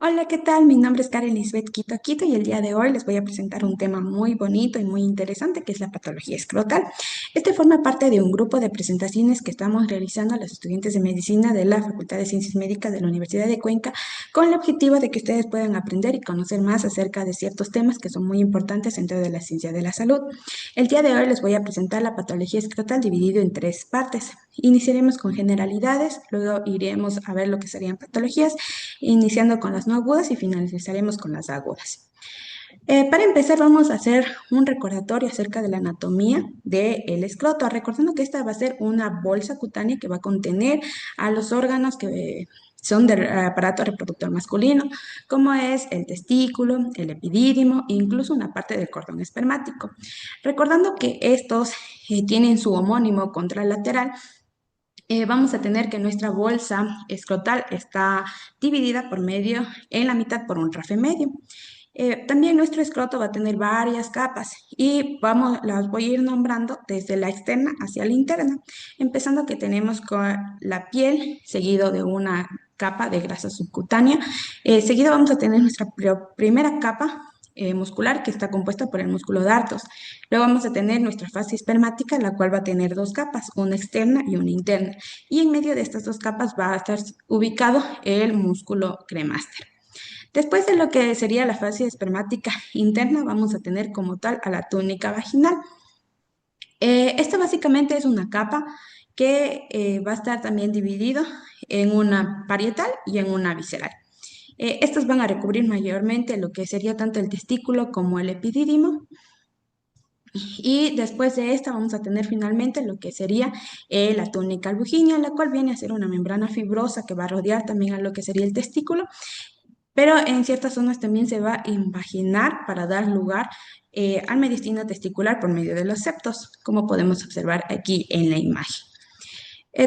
Hola, ¿qué tal? Mi nombre es Karen Lisbeth Quito Quito y el día de hoy les voy a presentar un tema muy bonito y muy interesante que es la patología escrotal. Este forma parte de un grupo de presentaciones que estamos realizando los estudiantes de medicina de la Facultad de Ciencias Médicas de la Universidad de Cuenca con el objetivo de que ustedes puedan aprender y conocer más acerca de ciertos temas que son muy importantes dentro de la ciencia de la salud. El día de hoy les voy a presentar la patología escrotal dividido en tres partes. Iniciaremos con generalidades, luego iremos a ver lo que serían patologías iniciando con las no agudas y finalizaremos con las agudas. Para empezar, vamos a hacer un recordatorio acerca de la anatomía del escroto, recordando que esta va a ser una bolsa cutánea que va a contener a los órganos que son del aparato reproductor masculino, como es el testículo, el epidídimo e incluso una parte del cordón espermático. Recordando que estos tienen su homónimo contralateral, vamos a tener que nuestra bolsa escrotal está dividida por medio, en la mitad por un rafe medio. También nuestro escroto va a tener varias capas y las voy a ir nombrando desde la externa hacia la interna, empezando que tenemos con la piel, seguido de una capa de grasa subcutánea. Seguido vamos a tener nuestra primera capa muscular que está compuesta por el músculo dartos. Luego vamos a tener nuestra fascia espermática, la cual va a tener dos capas, una externa y una interna. Y en medio de estas dos capas va a estar ubicado el músculo cremaster. Después de lo que sería la fascia espermática interna, vamos a tener como tal a la túnica vaginal. Esta básicamente es una capa que va a estar también dividido en una parietal y en una visceral. Estas van a recubrir mayormente lo que sería tanto el testículo como el epidídimo. Y después de esta vamos a tener finalmente lo que sería la túnica albuginea, la cual viene a ser una membrana fibrosa que va a rodear también a lo que sería el testículo, pero en ciertas zonas también se va a invaginar para dar lugar al mediastino testicular por medio de los septos, como podemos observar aquí en la imagen.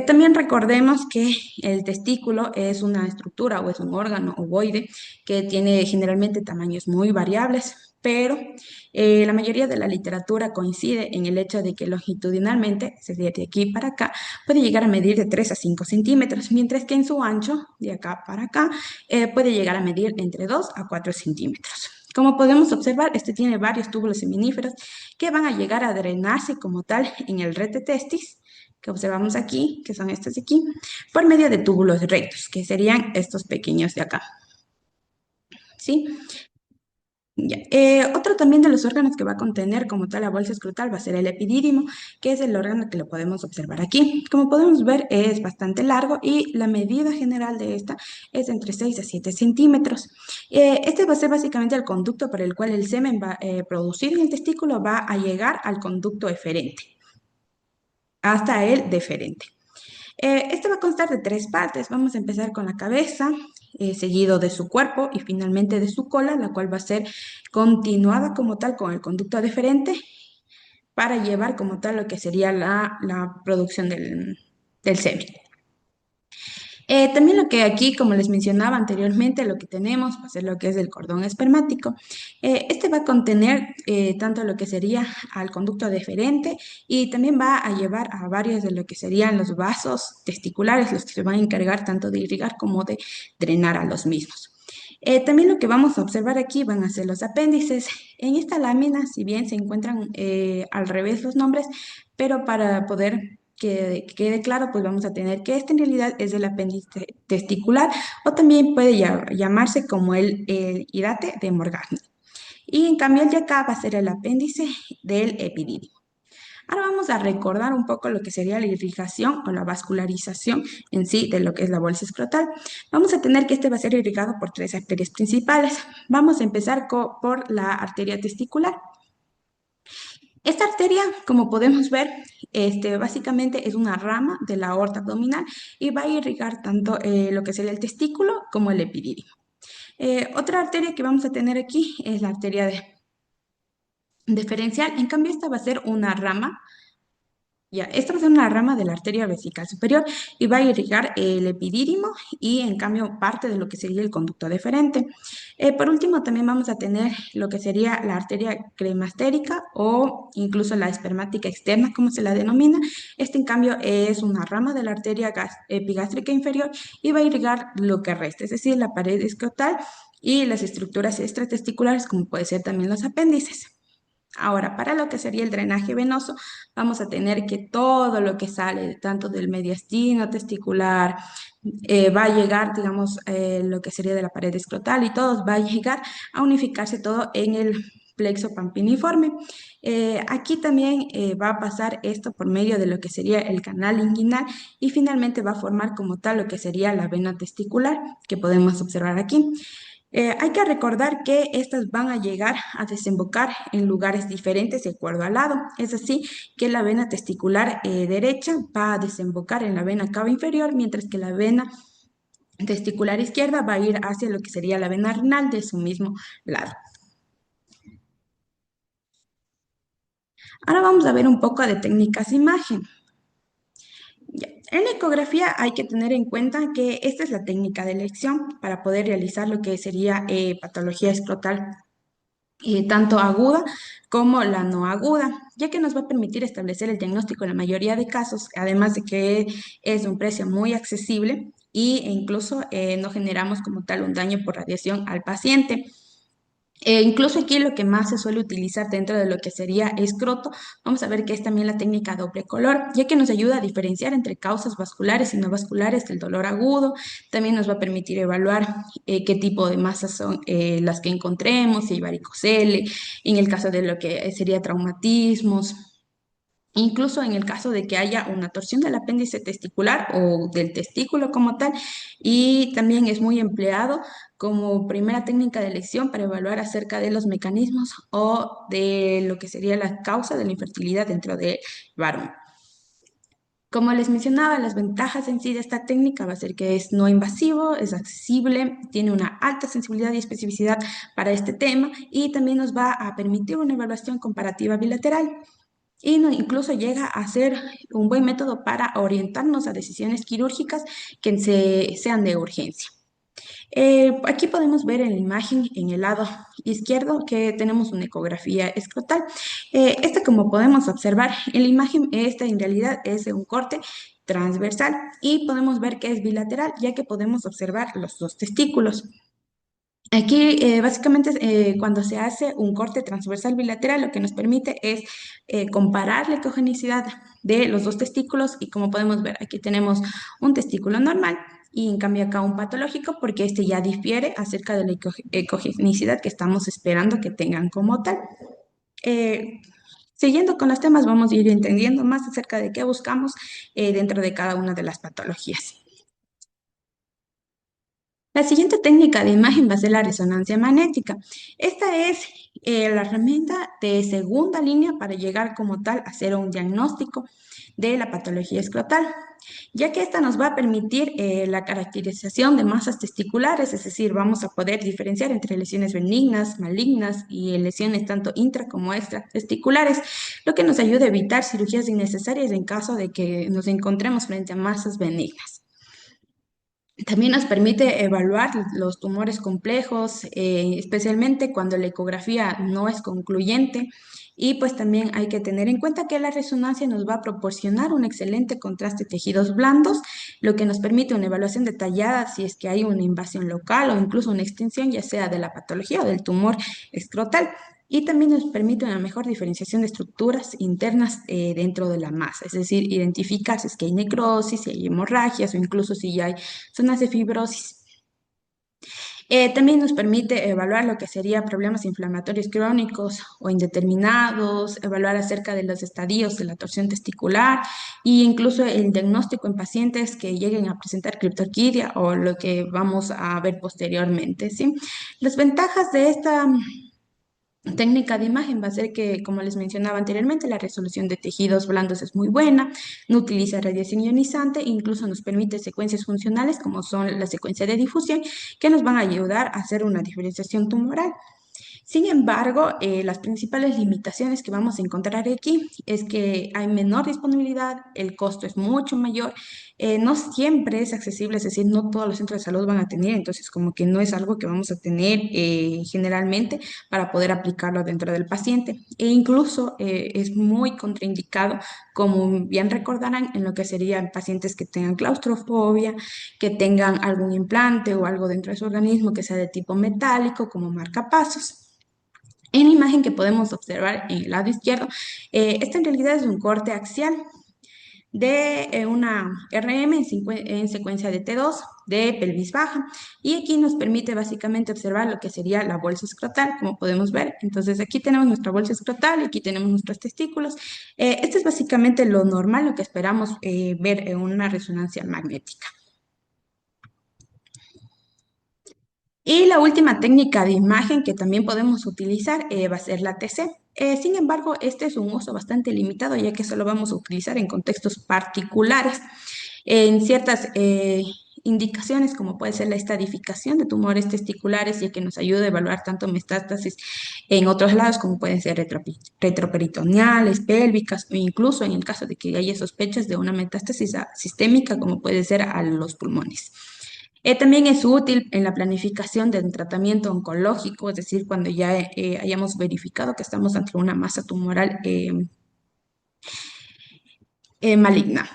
También recordemos que el testículo es una estructura o es un órgano ovoide que tiene generalmente tamaños muy variables, pero la mayoría de la literatura coincide en el hecho de que longitudinalmente, es decir, de aquí para acá, puede llegar a medir de 3 a 5 centímetros, mientras que en su ancho, de acá para acá, puede llegar a medir entre 2 a 4 centímetros. Como podemos observar, este tiene varios túbulos seminíferos que van a llegar a drenarse como tal en el rete testis, que observamos aquí, que son estos de aquí, por medio de túbulos rectos, que serían estos pequeños de acá. ¿Sí? Ya. Otro también de los órganos que va a contener como tal la bolsa escrotal va a ser el epidídimo, que es el órgano que lo podemos observar aquí. Como podemos ver, es bastante largo y la medida general de esta es entre 6 a 7 centímetros. Este va a ser básicamente el conducto por el cual el semen va producido en el testículo va a llegar al conducto eferente, hasta el deferente. Este va a constar de tres partes. Vamos a empezar con la cabeza, seguido de su cuerpo y finalmente de su cola, la cual va a ser continuada como tal con el conducto deferente para llevar como tal lo que sería la producción del semen. También lo que aquí, como les mencionaba anteriormente, lo que tenemos va a ser lo que es el cordón espermático. Este va a contener tanto lo que sería al conducto deferente y también va a llevar a varios de lo que serían los vasos testiculares, los que se van a encargar tanto de irrigar como de drenar a los mismos. También lo que vamos a observar aquí van a ser los apéndices. En esta lámina, si bien se encuentran al revés los nombres, pero para poder que quede claro, pues vamos a tener que este en realidad es el apéndice testicular o también puede llamarse como el irate de Morgagni. Y en cambio el de acá va a ser el apéndice del epidídimo. Ahora vamos a recordar un poco lo que sería la irrigación o la vascularización en sí de lo que es la bolsa escrotal. Vamos a tener que este va a ser irrigado por tres arterias principales. Vamos a empezar por la arteria testicular. Esta arteria, como podemos ver, básicamente es una rama de la aorta abdominal y va a irrigar tanto lo que sería el testículo como el epidídimo. Otra arteria que vamos a tener aquí es la arteria deferencial. En cambio, esta va a ser una rama Ya, esta va a ser una rama de la arteria vesical superior y va a irrigar el epidídimo y en cambio parte de lo que sería el conducto deferente. Por último, también vamos a tener lo que sería la arteria cremastérica o incluso la espermática externa, como se la denomina. Este, en cambio, es una rama de la arteria epigástrica inferior y va a irrigar lo que resta, es decir, la pared escrotal y las estructuras extratesticulares, como puede ser también los apéndices. Ahora, para lo que sería el drenaje venoso, vamos a tener que todo lo que sale, tanto del mediastino testicular, va a llegar, digamos, lo que sería de la pared escrotal y todo va a llegar a unificarse todo en el plexo pampiniforme. Aquí también va a pasar esto por medio de lo que sería el canal inguinal y finalmente va a formar como tal lo que sería la vena testicular que podemos observar aquí. Hay que recordar que estas van a llegar a desembocar en lugares diferentes de acuerdo al lado. Es así que la vena testicular derecha va a desembocar en la vena cava inferior, mientras que la vena testicular izquierda va a ir hacia lo que sería la vena renal de su mismo lado. Ahora vamos a ver un poco de técnicas de imagen. Ya. En la ecografía hay que tener en cuenta que esta es la técnica de elección para poder realizar lo que sería patología escrotal tanto aguda como la no aguda, ya que nos va a permitir establecer el diagnóstico en la mayoría de casos, además de que es de un precio muy accesible e incluso no generamos como tal un daño por radiación al paciente. Incluso aquí lo que más se suele utilizar dentro de lo que sería escroto, vamos a ver que es también la técnica doble color, ya que nos ayuda a diferenciar entre causas vasculares y no vasculares del dolor agudo. También nos va a permitir evaluar qué tipo de masas son las que encontremos, si hay varicocele, en el caso de lo que sería traumatismos. Incluso en el caso de que haya una torsión del apéndice testicular o del testículo como tal, y también es muy empleado como primera técnica de elección para evaluar acerca de los mecanismos o de lo que sería la causa de la infertilidad dentro del varón. Como les mencionaba, las ventajas en sí de esta técnica va a ser que es no invasivo, es accesible, tiene una alta sensibilidad y especificidad para este tema y también nos va a permitir una evaluación comparativa bilateral y incluso llega a ser un buen método para orientarnos a decisiones quirúrgicas que sean de urgencia. Aquí podemos ver en la imagen, en el lado izquierdo, que tenemos una ecografía escrotal. Esta, como podemos observar en la imagen, esta en realidad es de un corte transversal y podemos ver que es bilateral, ya que podemos observar los dos testículos. Aquí, básicamente, cuando se hace un corte transversal bilateral, lo que nos permite es comparar la ecogenicidad de los dos testículos y como podemos ver, aquí tenemos un testículo normal y en cambio acá un patológico porque este ya difiere acerca de la ecogenicidad que estamos esperando que tengan como tal. Eh, Siguiendo con los temas, vamos a ir entendiendo más acerca de qué buscamos dentro de cada una de las patologías. La siguiente técnica de imagen va a ser la resonancia magnética. Esta es la herramienta de segunda línea para llegar como tal a hacer un diagnóstico de la patología escrotal, ya que esta nos va a permitir la caracterización de masas testiculares, es decir, vamos a poder diferenciar entre lesiones benignas, malignas y lesiones tanto intra como extra testiculares, lo que nos ayuda a evitar cirugías innecesarias en caso de que nos encontremos frente a masas benignas. También nos permite evaluar los tumores complejos, especialmente cuando la ecografía no es concluyente. Y pues también hay que tener en cuenta que la resonancia nos va a proporcionar un excelente contraste de tejidos blandos, lo que nos permite una evaluación detallada si es que hay una invasión local o incluso una extensión, ya sea de la patología o del tumor escrotal. Y también nos permite una mejor diferenciación de estructuras internas dentro de la masa, es decir, identificar si es que hay necrosis, si hay hemorragias o incluso si ya hay zonas de fibrosis. También nos permite evaluar lo que serían problemas inflamatorios crónicos o indeterminados, evaluar acerca de los estadios de la torsión testicular e incluso el diagnóstico en pacientes que lleguen a presentar criptorquidia o lo que vamos a ver posteriormente, ¿sí? Las ventajas de esta técnica de imagen va a ser que, como les mencionaba anteriormente, la resolución de tejidos blandos es muy buena, no utiliza radiación ionizante, incluso nos permite secuencias funcionales como son la secuencia de difusión, que nos van a ayudar a hacer una diferenciación tumoral. Sin embargo, las principales limitaciones que vamos a encontrar aquí es que hay menor disponibilidad, el costo es mucho mayor, no siempre es accesible, es decir, no todos los centros de salud van a tener, entonces como que no es algo que vamos a tener generalmente para poder aplicarlo dentro del paciente. E incluso es muy contraindicado, como bien recordarán, en lo que serían pacientes que tengan claustrofobia, que tengan algún implante o algo dentro de su organismo que sea de tipo metálico, como marcapasos. En la imagen que podemos observar en el lado izquierdo, esta en realidad es un corte axial de una RM en secuencia de T2 de pelvis baja y aquí nos permite básicamente observar lo que sería la bolsa escrotal, como podemos ver. Entonces aquí tenemos nuestra bolsa escrotal y aquí tenemos nuestros testículos. Esto es básicamente lo normal, lo que esperamos ver en una resonancia magnética. Y la última técnica de imagen que también podemos utilizar va a ser la TC. Sin embargo, este es un uso bastante limitado, ya que solo vamos a utilizar en contextos particulares, en ciertas indicaciones, como puede ser la estadificación de tumores testiculares, y que nos ayuda a evaluar tanto metástasis en otros lados, como pueden ser retroperitoneales, pélvicas, o incluso en el caso de que haya sospechas de una metástasis sistémica, como puede ser a los pulmones. También es útil en la planificación del tratamiento oncológico, es decir, cuando ya hayamos verificado que estamos ante una masa tumoral maligna.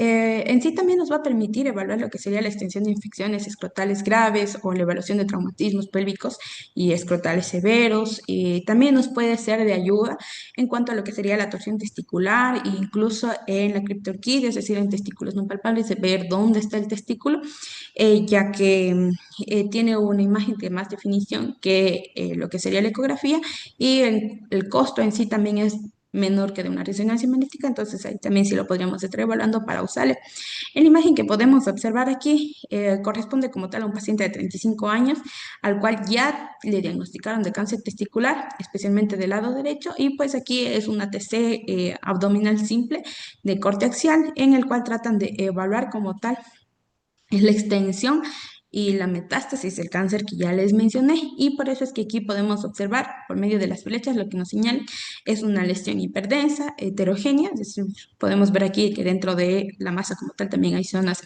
En sí también nos va a permitir evaluar lo que sería la extensión de infecciones escrotales graves o la evaluación de traumatismos pélvicos y escrotales severos. Y también nos puede ser de ayuda en cuanto a lo que sería la torsión testicular e incluso en la criptorquidia, es decir, en testículos no palpables, de ver dónde está el testículo, ya que tiene una imagen de más definición que lo que sería la ecografía y el costo en sí también es menor que de una resonancia magnética, entonces ahí también sí lo podríamos estar evaluando para usarle. En la imagen que podemos observar aquí, corresponde como tal a un paciente de 35 años, al cual ya le diagnosticaron de cáncer testicular, especialmente del lado derecho, y pues aquí es una TC abdominal simple de corte axial, en el cual tratan de evaluar como tal es la extensión y la metástasis del cáncer que ya les mencioné, y por eso es que aquí podemos observar por medio de las flechas lo que nos señala es una lesión hiperdensa, heterogénea, es decir, podemos ver aquí que dentro de la masa como tal también hay zonas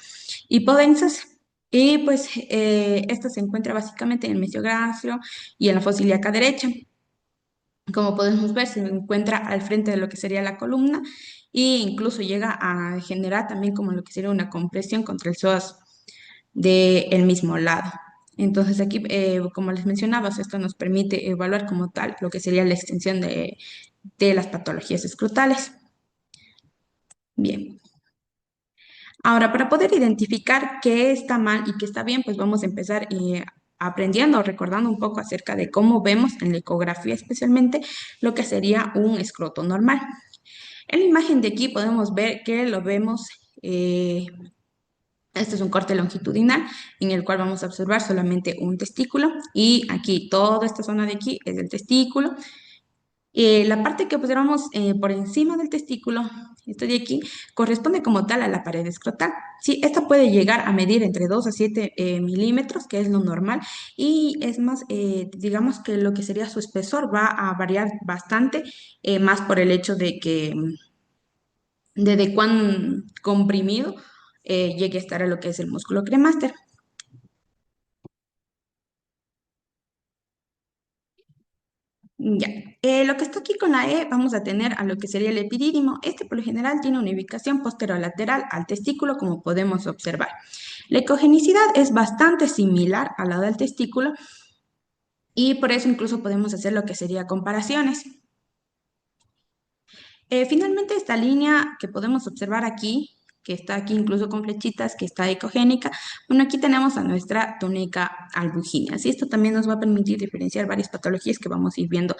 hipodensas. Y pues esta se encuentra básicamente en el mesiogastrio y en la fosa ilíaca derecha. Como podemos ver, se encuentra al frente de lo que sería la columna e incluso llega a generar también como lo que sería una compresión contra el psoas del mismo lado. Entonces aquí, como les mencionaba, esto nos permite evaluar como tal lo que sería la extensión de las patologías escrotales. Bien. Ahora, para poder identificar qué está mal y qué está bien, pues vamos a empezar aprendiendo, recordando un poco acerca de cómo vemos en la ecografía especialmente lo que sería un escroto normal. En la imagen de aquí podemos ver que lo vemos, este es un corte longitudinal en el cual vamos a observar solamente un testículo y aquí toda esta zona de aquí es el testículo. La parte que observamos por encima del testículo, esto de aquí, corresponde como tal a la pared escrotal. Sí, esta puede llegar a medir entre 2 a 7 milímetros, que es lo normal, y es más, digamos que lo que sería su espesor va a variar bastante, más por el hecho de que, de cuán comprimido llegue a estar a lo que es el músculo cremaster. Ya. Lo que está aquí con la E, vamos a tener a lo que sería el epidídimo. Este por lo general tiene una ubicación posterolateral al testículo, como podemos observar. La ecogenicidad es bastante similar a la del testículo y por eso incluso podemos hacer lo que sería comparaciones. Finalmente, esta línea que podemos observar aquí, que está aquí incluso con flechitas, que está ecogénica, bueno, aquí tenemos a nuestra túnica albuginea. Así esto también nos va a permitir diferenciar varias patologías que vamos a ir viendo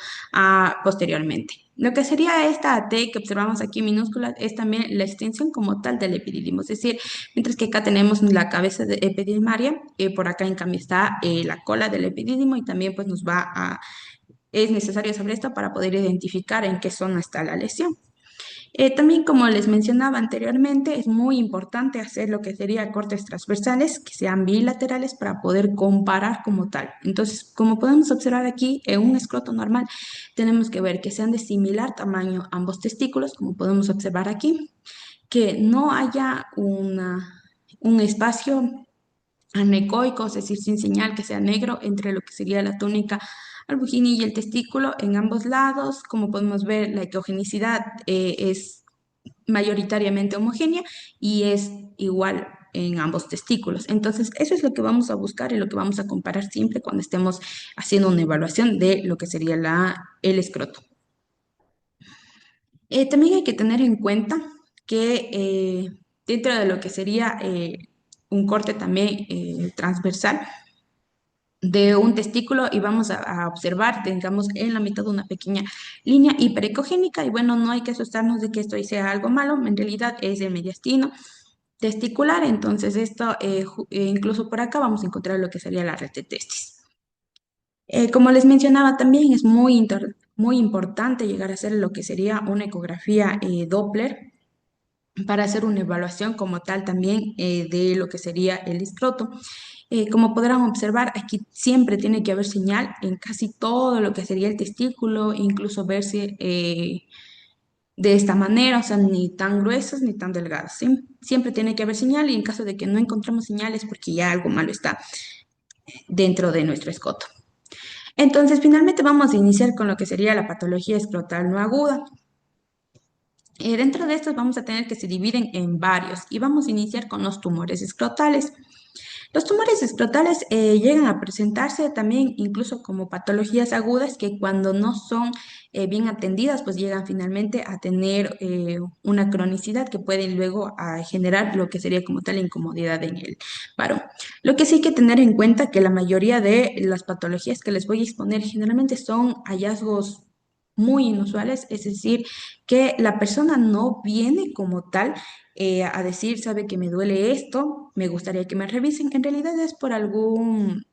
posteriormente. Lo que sería esta T que observamos aquí minúscula es también la extensión como tal del epidídimo, es decir, mientras que acá tenemos la cabeza de epididimaria, por acá en cambio está la cola del epidídimo y también pues nos va a, es necesario saber esto para poder identificar en qué zona está la lesión. También, como les mencionaba anteriormente, es muy importante hacer lo que sería cortes transversales, que sean bilaterales para poder comparar como tal. Entonces, como podemos observar aquí, en un escroto normal tenemos que ver que sean de similar tamaño ambos testículos, como podemos observar aquí, que no haya un espacio anecoico, es decir, sin señal, que sea negro entre lo que sería la túnica albuginia y el testículo en ambos lados. Como podemos ver, la ecogenicidad es mayoritariamente homogénea y es igual en ambos testículos. Entonces, eso es lo que vamos a buscar y lo que vamos a comparar siempre cuando estemos haciendo una evaluación de lo que sería el escroto. También hay que tener en cuenta que dentro de lo que sería un corte también transversal de un testículo y vamos a observar, tengamos en la mitad una pequeña línea hiperecogénica y bueno, no hay que asustarnos de que esto sea algo malo, en realidad es el mediastino testicular, entonces esto incluso por acá vamos a encontrar lo que sería la red de testis. Como les mencionaba también es muy importante llegar a hacer lo que sería una ecografía Doppler para hacer una evaluación como tal también de lo que sería el escroto. Como podrán observar, aquí siempre tiene que haber señal en casi todo lo que sería el testículo, incluso verse de esta manera, o sea, ni tan gruesos ni tan delgados, ¿sí? Siempre tiene que haber señal y en caso de que no encontremos señales porque ya algo malo está dentro de nuestro escoto. Entonces, finalmente vamos a iniciar con lo que sería la patología escrotal no aguda. Dentro de estos vamos a tener que se dividen en varios y vamos a iniciar con los tumores escrotales. Los tumores escrotales llegan a presentarse también incluso como patologías agudas que cuando no son bien atendidas, pues llegan finalmente a tener una cronicidad que puede luego generar lo que sería como tal incomodidad en el varón. Lo que sí hay que tener en cuenta que la mayoría de las patologías que les voy a exponer generalmente son hallazgos muy inusuales, es decir, que la persona no viene como tal a decir, sabe que me duele esto, me gustaría que me revisen. En realidad es por algún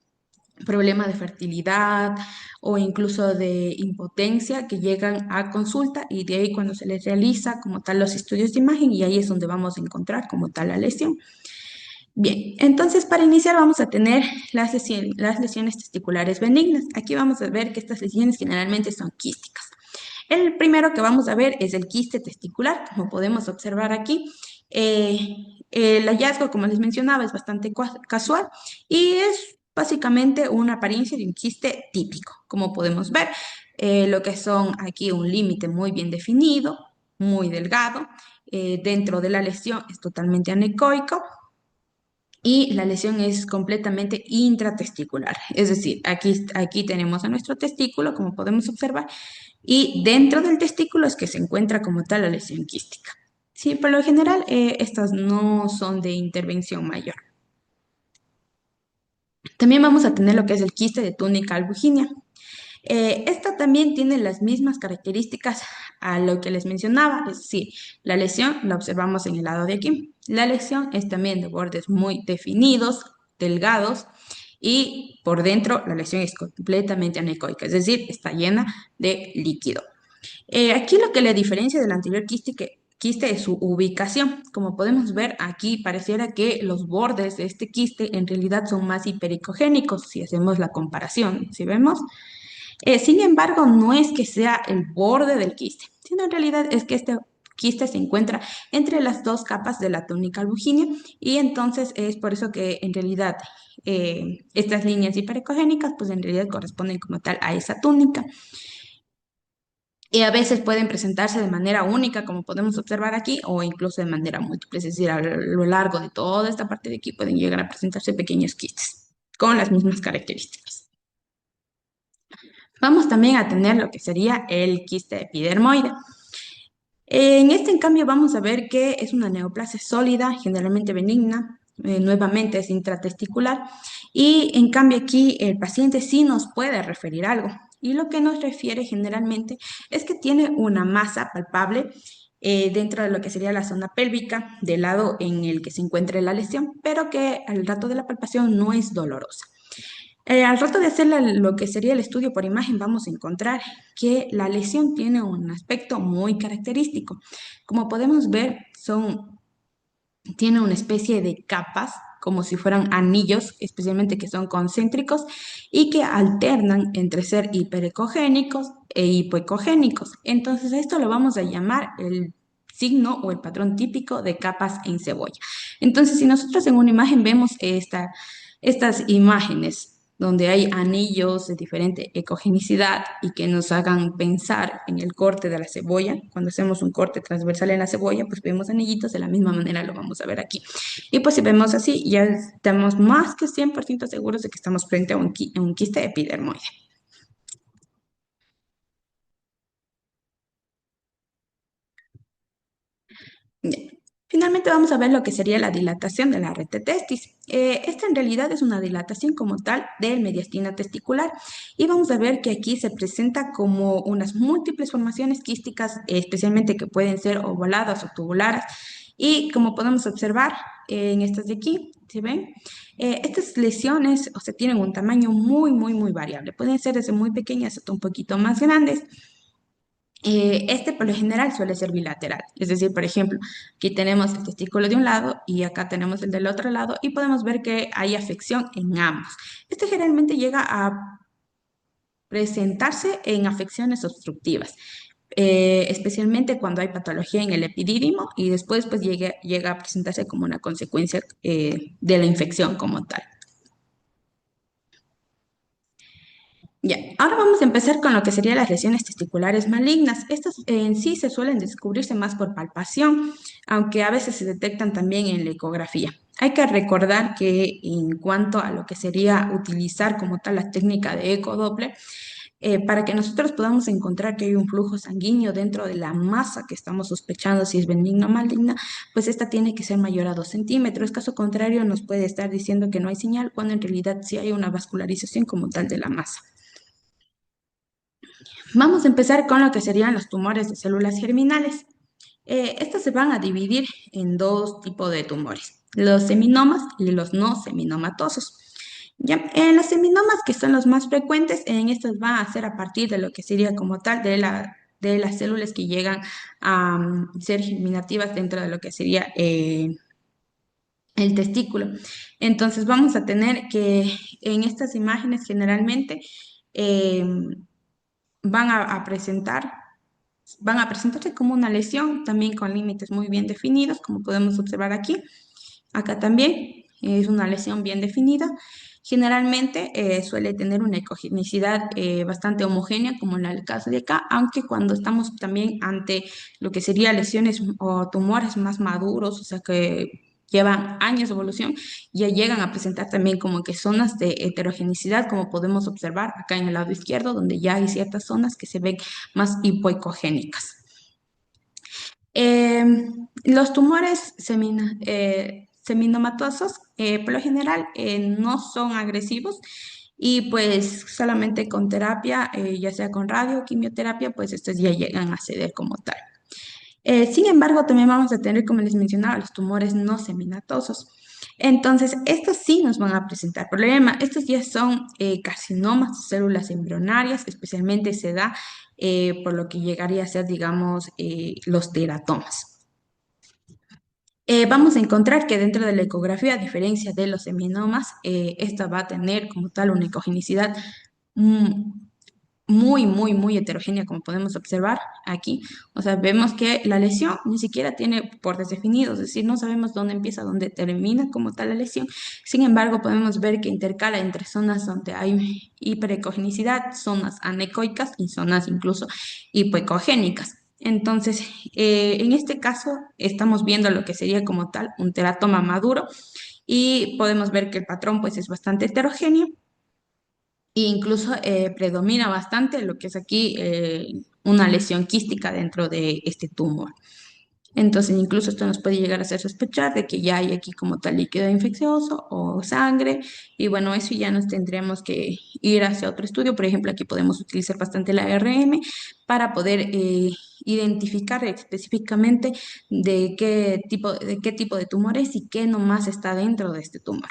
problema de fertilidad o incluso de impotencia que llegan a consulta y de ahí cuando se les realiza como tal los estudios de imagen y ahí es donde vamos a encontrar como tal la lesión. Bien, entonces para iniciar vamos a tener las lesiones testiculares benignas. Aquí vamos a ver que estas lesiones generalmente son quísticas. El primero que vamos a ver es el quiste testicular, como podemos observar aquí. El hallazgo, como les mencionaba, es bastante casual y es básicamente una apariencia de un quiste típico, como podemos ver. Lo que son aquí un límite muy bien definido, muy delgado. Dentro de la lesión es totalmente anecoico y la lesión es completamente intratesticular. Es decir, aquí tenemos a nuestro testículo, como podemos observar, y dentro del testículo es que se encuentra como tal la lesión quística. Sí, por lo general, estas no son de intervención mayor. También vamos a tener lo que es el quiste de túnica albuginea. Esta también tiene las mismas características a lo que les mencionaba, es decir, la lesión la observamos en el lado de aquí. La lesión es también de bordes muy definidos, delgados, y por dentro la lesión es completamente anecoica, es decir, está llena de líquido. Aquí lo que le diferencia del anterior quiste es su ubicación. Como podemos ver aquí, pareciera que los bordes de este quiste en realidad son más hipericogénicos si hacemos la comparación. Si vemos, sin embargo, no es que sea el borde del quiste, sino en realidad es que este quiste se encuentra entre las dos capas de la túnica albuginea y entonces es por eso que en realidad estas líneas hiperecogénicas pues en realidad corresponden como tal a esa túnica. Y a veces pueden presentarse de manera única, como podemos observar aquí, o incluso de manera múltiple, es decir, a lo largo de toda esta parte de aquí pueden llegar a presentarse pequeños quistes con las mismas características. Vamos también a tener lo que sería el quiste epidermoide. En este, en cambio, vamos a ver que es una neoplasia sólida, generalmente benigna, nuevamente es intratesticular, y en cambio aquí el paciente sí nos puede referir algo, y lo que nos refiere generalmente es que tiene una masa palpable dentro de lo que sería la zona pélvica, del lado en el que se encuentra la lesión, pero que al rato de la palpación no es dolorosa. Al rato de hacer lo que sería el estudio por imagen, vamos a encontrar que la lesión tiene un aspecto muy característico. Como podemos ver, tiene una especie de capas, como si fueran anillos, especialmente que son concéntricos y que alternan entre ser hiperecogénicos e hipoecogénicos. Entonces, esto lo vamos a llamar el signo o el patrón típico de capas en cebolla. Entonces, si nosotros en una imagen vemos estas imágenes donde hay anillos de diferente ecogenicidad y que nos hagan pensar en el corte de la cebolla. Cuando hacemos un corte transversal en la cebolla, pues vemos anillitos, de la misma manera lo vamos a ver aquí. Y pues si vemos así, ya estamos más que 100% seguros de que estamos frente a un quiste epidermoide. Bien. Finalmente vamos a ver lo que sería la dilatación de la red de testis. Esta en realidad es una dilatación como tal del mediastino testicular y vamos a ver que aquí se presenta como unas múltiples formaciones quísticas, especialmente que pueden ser ovaladas o tubulares y como podemos observar en estas de aquí, ¿se ven? Estas lesiones, o sea, tienen un tamaño muy variable. Pueden ser desde muy pequeñas hasta un poquito más grandes. Este por lo general suele ser bilateral, es decir, por ejemplo, aquí tenemos el testículo de un lado y acá tenemos el del otro lado y podemos ver que hay afección en ambos. Este generalmente llega a presentarse en afecciones obstructivas, especialmente cuando hay patología en el epidídimo y después pues llega a presentarse como una consecuencia de la infección como tal. Ya, ahora vamos a empezar con lo que serían las lesiones testiculares malignas. Estas en sí se suelen descubrirse más por palpación, aunque a veces se detectan también en la ecografía. Hay que recordar que en cuanto a lo que sería utilizar como tal la técnica de ecodoppler, para que nosotros podamos encontrar que hay un flujo sanguíneo dentro de la masa que estamos sospechando si es benigna o maligna, pues esta tiene que ser mayor a 2 centímetros. Caso contrario, nos puede estar diciendo que no hay señal cuando en realidad sí hay una vascularización como tal de la masa. Vamos a empezar con lo que serían los tumores de células germinales. Estos se van a dividir en dos tipos de tumores, los seminomas y los no seminomatosos. Ya, en los seminomas, que son los más frecuentes, en estos van a ser a partir de lo que sería como tal de las células que llegan a ser germinativas dentro de lo que sería el testículo. Entonces vamos a tener que en estas imágenes generalmente eh, van a presentar van a presentarse como una lesión, también con límites muy bien definidos, como podemos observar aquí. Acá también es una lesión bien definida. Generalmente suele tener una ecogenicidad bastante homogénea, como en el caso de acá, aunque cuando estamos también ante lo que serían lesiones o tumores más maduros, o sea que llevan años de evolución, ya llegan a presentar también como que zonas de heterogenicidad, como podemos observar acá en el lado izquierdo, donde ya hay ciertas zonas que se ven más hipoecogénicas. Eh, los tumores seminomatosos, por lo general, no son agresivos y pues solamente con terapia, ya sea con radio o quimioterapia, pues estos ya llegan a ceder como tal. Sin embargo, también vamos a tener, como les mencionaba, los tumores no seminatosos. Entonces, estos sí nos van a presentar problemas. Estos ya son carcinomas, células embrionarias, especialmente se da por lo que llegaría a ser, digamos, los teratomas. Vamos a encontrar que dentro de la ecografía, a diferencia de los seminomas, esta va a tener como tal una ecogenicidad mm, muy heterogénea, como podemos observar aquí. O sea, vemos que la lesión ni siquiera tiene bordes definidos, es decir, no sabemos dónde empieza, dónde termina como tal la lesión. Sin embargo, podemos ver que intercala entre zonas donde hay hiperecogenicidad, zonas anecoicas y zonas incluso hipoecogénicas. Entonces, en este caso, estamos viendo lo que sería como tal un teratoma maduro y podemos ver que el patrón pues es bastante heterogéneo e incluso predomina bastante lo que es aquí una lesión quística dentro de este tumor. Entonces, incluso esto nos puede llegar a hacer sospechar de que ya hay aquí como tal líquido infeccioso o sangre, y bueno, eso ya nos tendríamos que ir hacia otro estudio. Por ejemplo, aquí podemos utilizar bastante la ARM para poder identificar específicamente de qué tipo de tumor es y qué nomás está dentro de este tumor.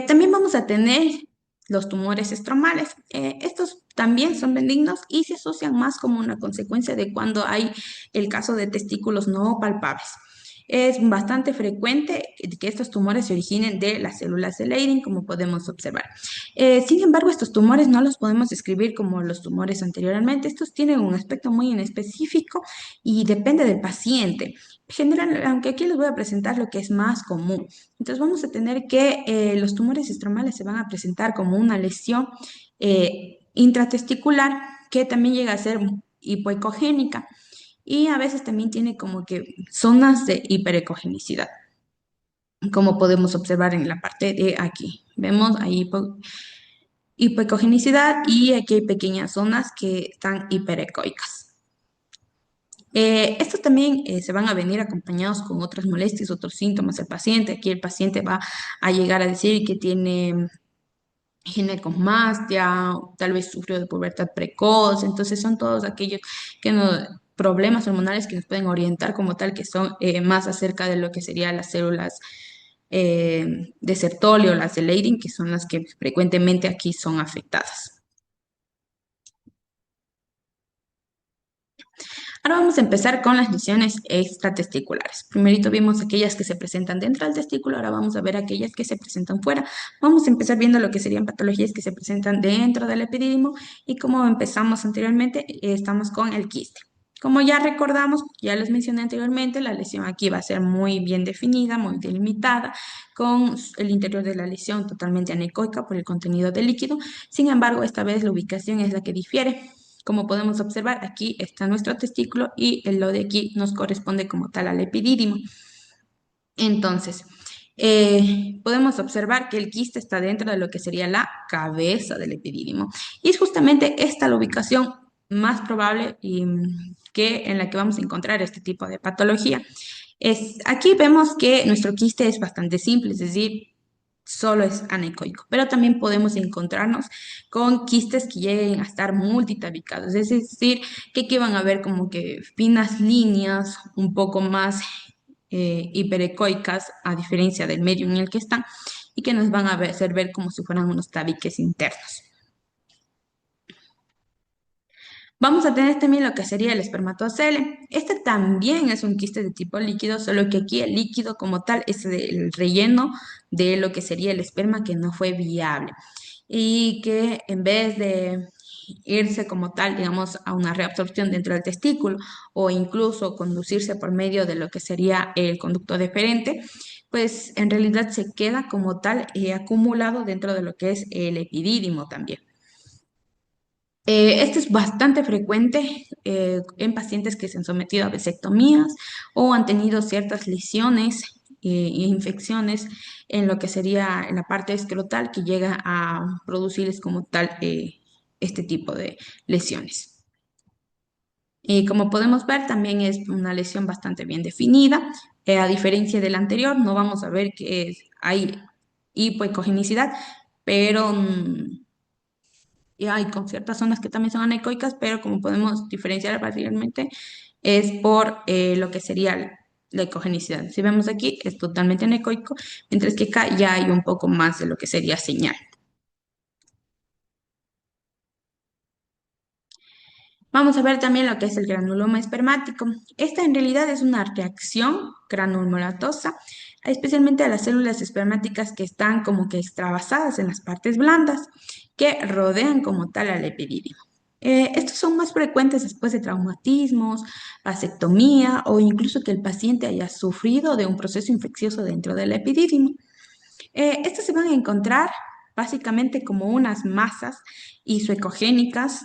También vamos a tener los tumores estromales. Estos también son benignos y se asocian más como una consecuencia de cuando hay el caso de testículos no palpables. Es bastante frecuente que estos tumores se originen de las células de Leydig, como podemos observar. Sin embargo, estos tumores no los podemos describir como los tumores anteriormente. Estos tienen un aspecto muy en específico y depende del paciente. General, aunque aquí les voy a presentar lo que es más común. Entonces vamos a tener que los tumores estromales se van a presentar como una lesión intratesticular que también llega a ser hipoecogénica y a veces también tiene como que zonas de hiperecogenicidad, como podemos observar en la parte de aquí. Vemos ahí hipoecogenicidad y aquí hay pequeñas zonas que están hiperecoicas. Estos también se van a venir acompañados con otras molestias, otros síntomas del paciente. Aquí el paciente va a llegar a decir que tiene ginecomastia, tal vez sufrió de pubertad precoz, entonces son todos aquellos que no, problemas hormonales que nos pueden orientar como tal, que son más acerca de lo que serían las células de Sertoli o las de Leydig, que son las que frecuentemente aquí son afectadas. Ahora vamos a empezar con las lesiones extratesticulares. Primerito vimos aquellas que se presentan dentro del testículo, ahora vamos a ver aquellas que se presentan fuera. Vamos a empezar viendo lo que serían patologías que se presentan dentro del epidídimo y como empezamos anteriormente, estamos con el quiste. Como ya recordamos, ya les mencioné anteriormente, la lesión aquí va a ser muy bien definida, muy delimitada, con el interior de la lesión totalmente anecoica por el contenido de líquido. Sin embargo, esta vez la ubicación es la que difiere. Como podemos observar, aquí está nuestro testículo y lo de aquí nos corresponde como tal al epidídimo. Entonces, podemos observar que el quiste está dentro de lo que sería la cabeza del epidídimo. Y es justamente esta la ubicación más probable que en la que vamos a encontrar este tipo de patología. Aquí vemos que nuestro quiste es bastante simple, es decir, solo es anecoico, pero también podemos encontrarnos con quistes que lleguen a estar multitabicados, es decir, que aquí van a ver como que finas líneas un poco más hiperecoicas, a diferencia del medio en el que están, y que nos van a hacer ver como si fueran unos tabiques internos. Vamos a tener también lo que sería el espermatozoele. Este también es un quiste de tipo líquido, solo que aquí el líquido como tal es el relleno de lo que sería el esperma que no fue viable y que en vez de irse como tal, digamos, a una reabsorción dentro del testículo o incluso conducirse por medio de lo que sería el conducto deferente, pues en realidad se queda como tal acumulado dentro de lo que es el epidídimo también. Esto es bastante frecuente en pacientes que se han sometido a vasectomías o han tenido ciertas lesiones e infecciones en lo que sería en la parte escrotal que llega a producirles como tal este tipo de lesiones. Y como podemos ver, también es una lesión bastante bien definida. A diferencia del anterior, no vamos a ver que hay hipoecogenicidad, pero y hay con ciertas zonas que también son anecoicas, pero como podemos diferenciar fácilmente, es por lo que sería la ecogenicidad. Si vemos aquí, es totalmente anecoico, mientras que acá ya hay un poco más de lo que sería señal. Vamos a ver también lo que es el granuloma espermático. Esta en realidad es una reacción granulomatosa, especialmente a las células espermáticas que están como que extravasadas en las partes blandas que rodean como tal al epidídimo. Estos son más frecuentes después de traumatismos, vasectomía o incluso que el paciente haya sufrido de un proceso infeccioso dentro del epidídimo. Estos se van a encontrar básicamente como unas masas isoecogénicas.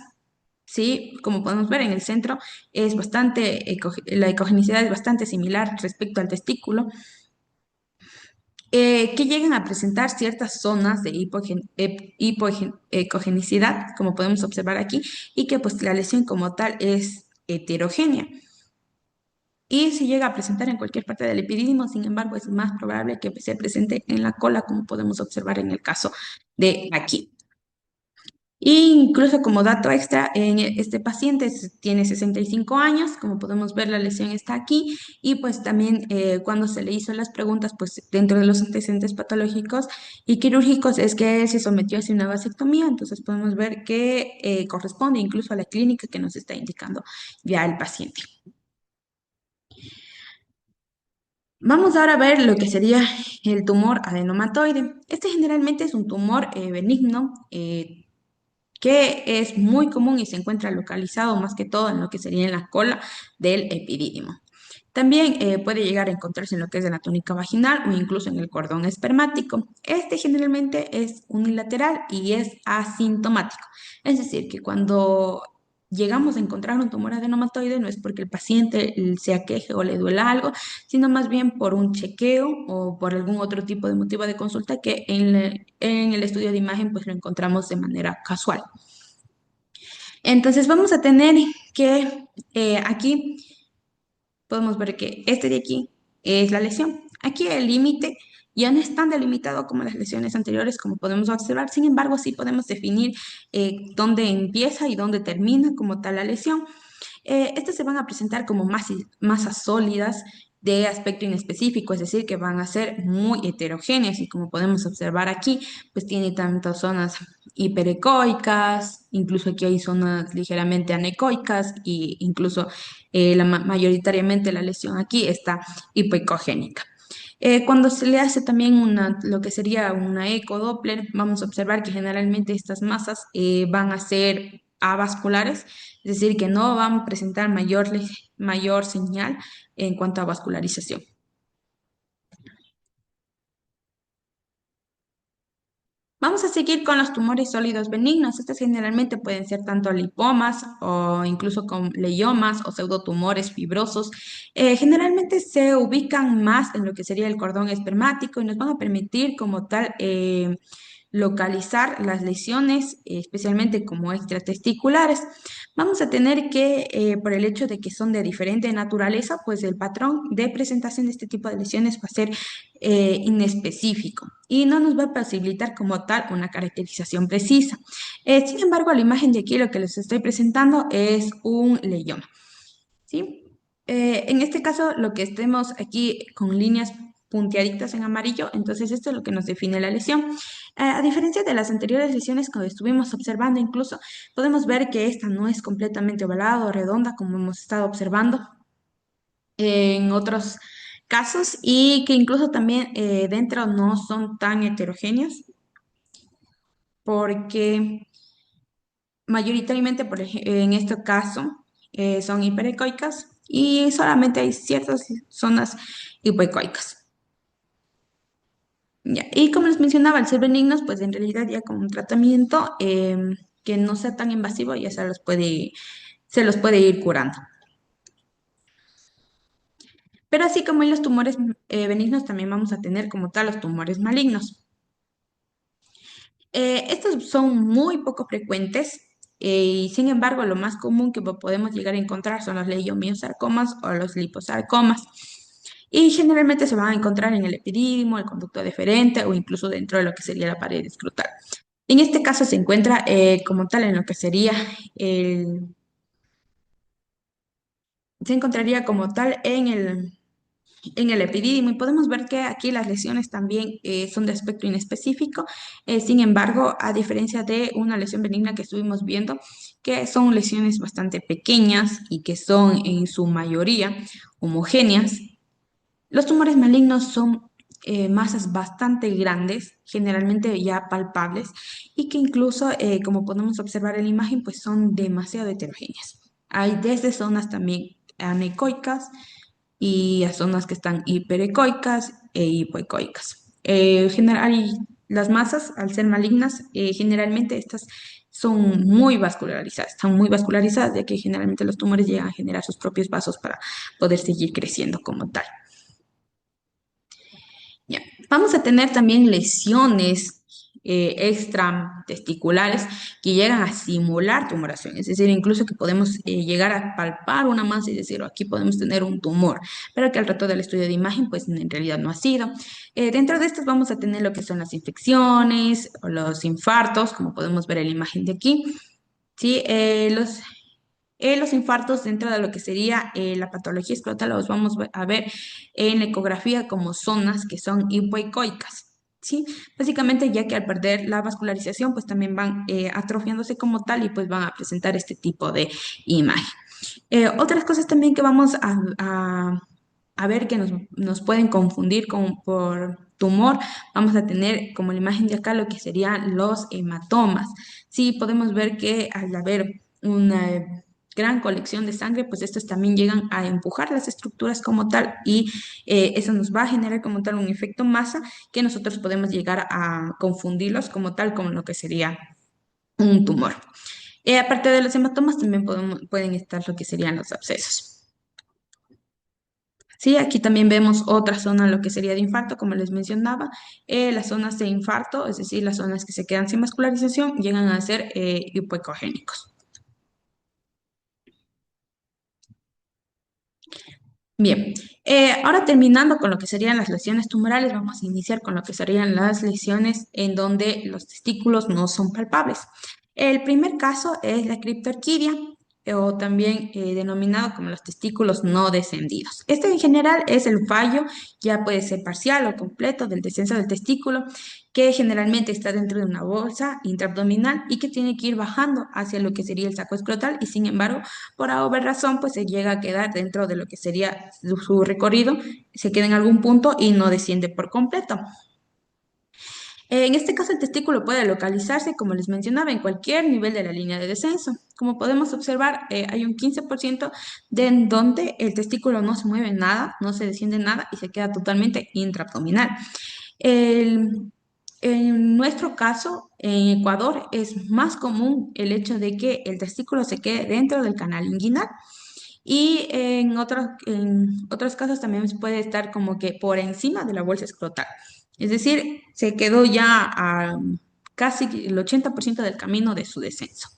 Sí, como podemos ver en el centro, es bastante, la ecogenicidad es bastante similar respecto al testículo, que llegan a presentar ciertas zonas de hipoecogenicidad, como podemos observar aquí, y que pues la lesión como tal es heterogénea. Y si llega a presentar en cualquier parte del epidídimo, sin embargo, es más probable que se presente en la cola, como podemos observar en el caso de aquí. Incluso como dato extra, este paciente tiene 65 años, como podemos ver la lesión está aquí y pues también cuando se le hizo las preguntas, pues dentro de los antecedentes patológicos y quirúrgicos es que él se sometió a una vasectomía, entonces podemos ver que corresponde incluso a la clínica que nos está indicando ya el paciente. Vamos ahora a ver lo que sería el tumor adenomatoide. Este generalmente es un tumor benigno. Que es muy común y se encuentra localizado más que todo en lo que sería en la cola del epidídimo. También puede llegar a encontrarse en lo que es en la túnica vaginal o incluso en el cordón espermático. Este generalmente es unilateral y es asintomático. Es decir, que cuando llegamos a encontrar un tumor adenomatoide no es porque el paciente se aqueje o le duela algo, sino más bien por un chequeo o por algún otro tipo de motivo de consulta que en el estudio de imagen pues lo encontramos de manera casual. Entonces vamos a tener que aquí podemos ver que este de aquí es la lesión. Aquí el límite ya no es tan delimitado como las lesiones anteriores, como podemos observar. Sin embargo, sí podemos definir dónde empieza y dónde termina como tal la lesión. Estas se van a presentar como masas sólidas de aspecto inespecífico, es decir, que van a ser muy heterogéneas y como podemos observar aquí, pues tiene tanto zonas hiperecoicas, incluso aquí hay zonas ligeramente anecoicas e incluso mayoritariamente la lesión aquí está hipoecogénica. Cuando se le hace también lo que sería una ecodoppler, vamos a observar que generalmente estas masas van a ser avasculares, es decir, que no van a presentar mayor señal en cuanto a vascularización. Vamos a seguir con los tumores sólidos benignos. Estos generalmente pueden ser tanto lipomas o incluso con leiomas o pseudotumores fibrosos. Generalmente se ubican más en lo que sería el cordón espermático y nos van a permitir como tal localizar las lesiones, especialmente como extratesticulares. Vamos a tener que, por el hecho de que son de diferente naturaleza, pues el patrón de presentación de este tipo de lesiones va a ser inespecífico y no nos va a posibilitar como tal una caracterización precisa. Sin embargo, la imagen de aquí lo que les estoy presentando es un leyoma, ¿sí? En este caso, lo que estemos aquí con líneas punteaditas en amarillo, entonces esto es lo que nos define la lesión. A diferencia de las anteriores lesiones que estuvimos observando, incluso podemos ver que esta no es completamente ovalada o redonda como hemos estado observando en otros casos y que incluso también dentro no son tan heterogéneos porque mayoritariamente en este caso son hiperecoicas y solamente hay ciertas zonas hipoecoicas. Ya. Y como les mencionaba, al ser benignos, pues en realidad ya con un tratamiento que no sea tan invasivo ya se los puede ir curando. Pero así como en los tumores benignos, también vamos a tener como tal los tumores malignos. Estos son muy poco frecuentes y sin embargo lo más común que podemos llegar a encontrar son los leiomiosarcomas o los liposarcomas. Y generalmente se van a encontrar en el epidídimo, el conducto deferente o incluso dentro de lo que sería la pared escrotal. En este caso se encuentra como tal en lo que sería se encontraría como tal en el epidídimo y podemos ver que aquí las lesiones también son de aspecto inespecífico. Sin embargo, a diferencia de una lesión benigna que estuvimos viendo, que son lesiones bastante pequeñas y que son en su mayoría homogéneas, los tumores malignos son masas bastante grandes, generalmente ya palpables, y que incluso, como podemos observar en la imagen, pues son demasiado heterogéneas. Hay desde zonas también anecoicas y a zonas que están hiperecoicas e hipoecoicas. Las masas, al ser malignas, generalmente estas son muy vascularizadas, están muy vascularizadas, ya que generalmente los tumores llegan a generar sus propios vasos para poder seguir creciendo como tal. Ya. Vamos a tener también lesiones. extratesticulares que llegan a simular tumoración, es decir, incluso que podemos llegar a palpar una masa y decir, "Oh, aquí podemos tener un tumor, pero que al rato del estudio de imagen, pues en realidad no ha sido. Dentro de estos vamos a tener lo que son las infecciones o los infartos, como podemos ver en la imagen de aquí. Sí, los infartos dentro de lo que sería la patología escrotal los vamos a ver en la ecografía como zonas que son hipoecoicas. ¿Sí? Básicamente ya que al perder la vascularización pues también van atrofiándose como tal y pues van a presentar este tipo de imagen. Otras cosas también que vamos a ver que nos pueden confundir por tumor, vamos a tener como la imagen de acá lo que serían los hematomas. Sí, podemos ver que al haber una gran colección de sangre, pues estos también llegan a empujar las estructuras como tal y eso nos va a generar como tal un efecto masa que nosotros podemos llegar a confundirlos como tal como lo que sería un tumor. Aparte de los hematomas, también pueden estar lo que serían los abscesos. Sí, aquí también vemos otra zona, lo que sería de infarto, como les mencionaba. Las zonas de infarto, es decir, las zonas que se quedan sin vascularización, llegan a ser hipoecogénicos. Bien, ahora terminando con lo que serían las lesiones tumorales, vamos a iniciar con lo que serían las lesiones en donde los testículos no son palpables. El primer caso es la criptorquidia, o también denominado como los testículos no descendidos. Este en general es el fallo, ya puede ser parcial o completo del descenso del testículo, que generalmente está dentro de una bolsa intraabdominal y que tiene que ir bajando hacia lo que sería el saco escrotal y sin embargo por alguna razón, pues se llega a quedar dentro de lo que sería su recorrido, se queda en algún punto y no desciende por completo. En este caso, el testículo puede localizarse, como les mencionaba, en cualquier nivel de la línea de descenso. Como podemos observar, hay un 15% de en donde el testículo no se mueve nada, no se desciende nada y se queda totalmente intraabdominal. En nuestro caso, en Ecuador, es más común el hecho de que el testículo se quede dentro del canal inguinal y en otros casos también puede estar como que por encima de la bolsa escrotal. Es decir, se quedó ya a casi el 80% del camino de su descenso.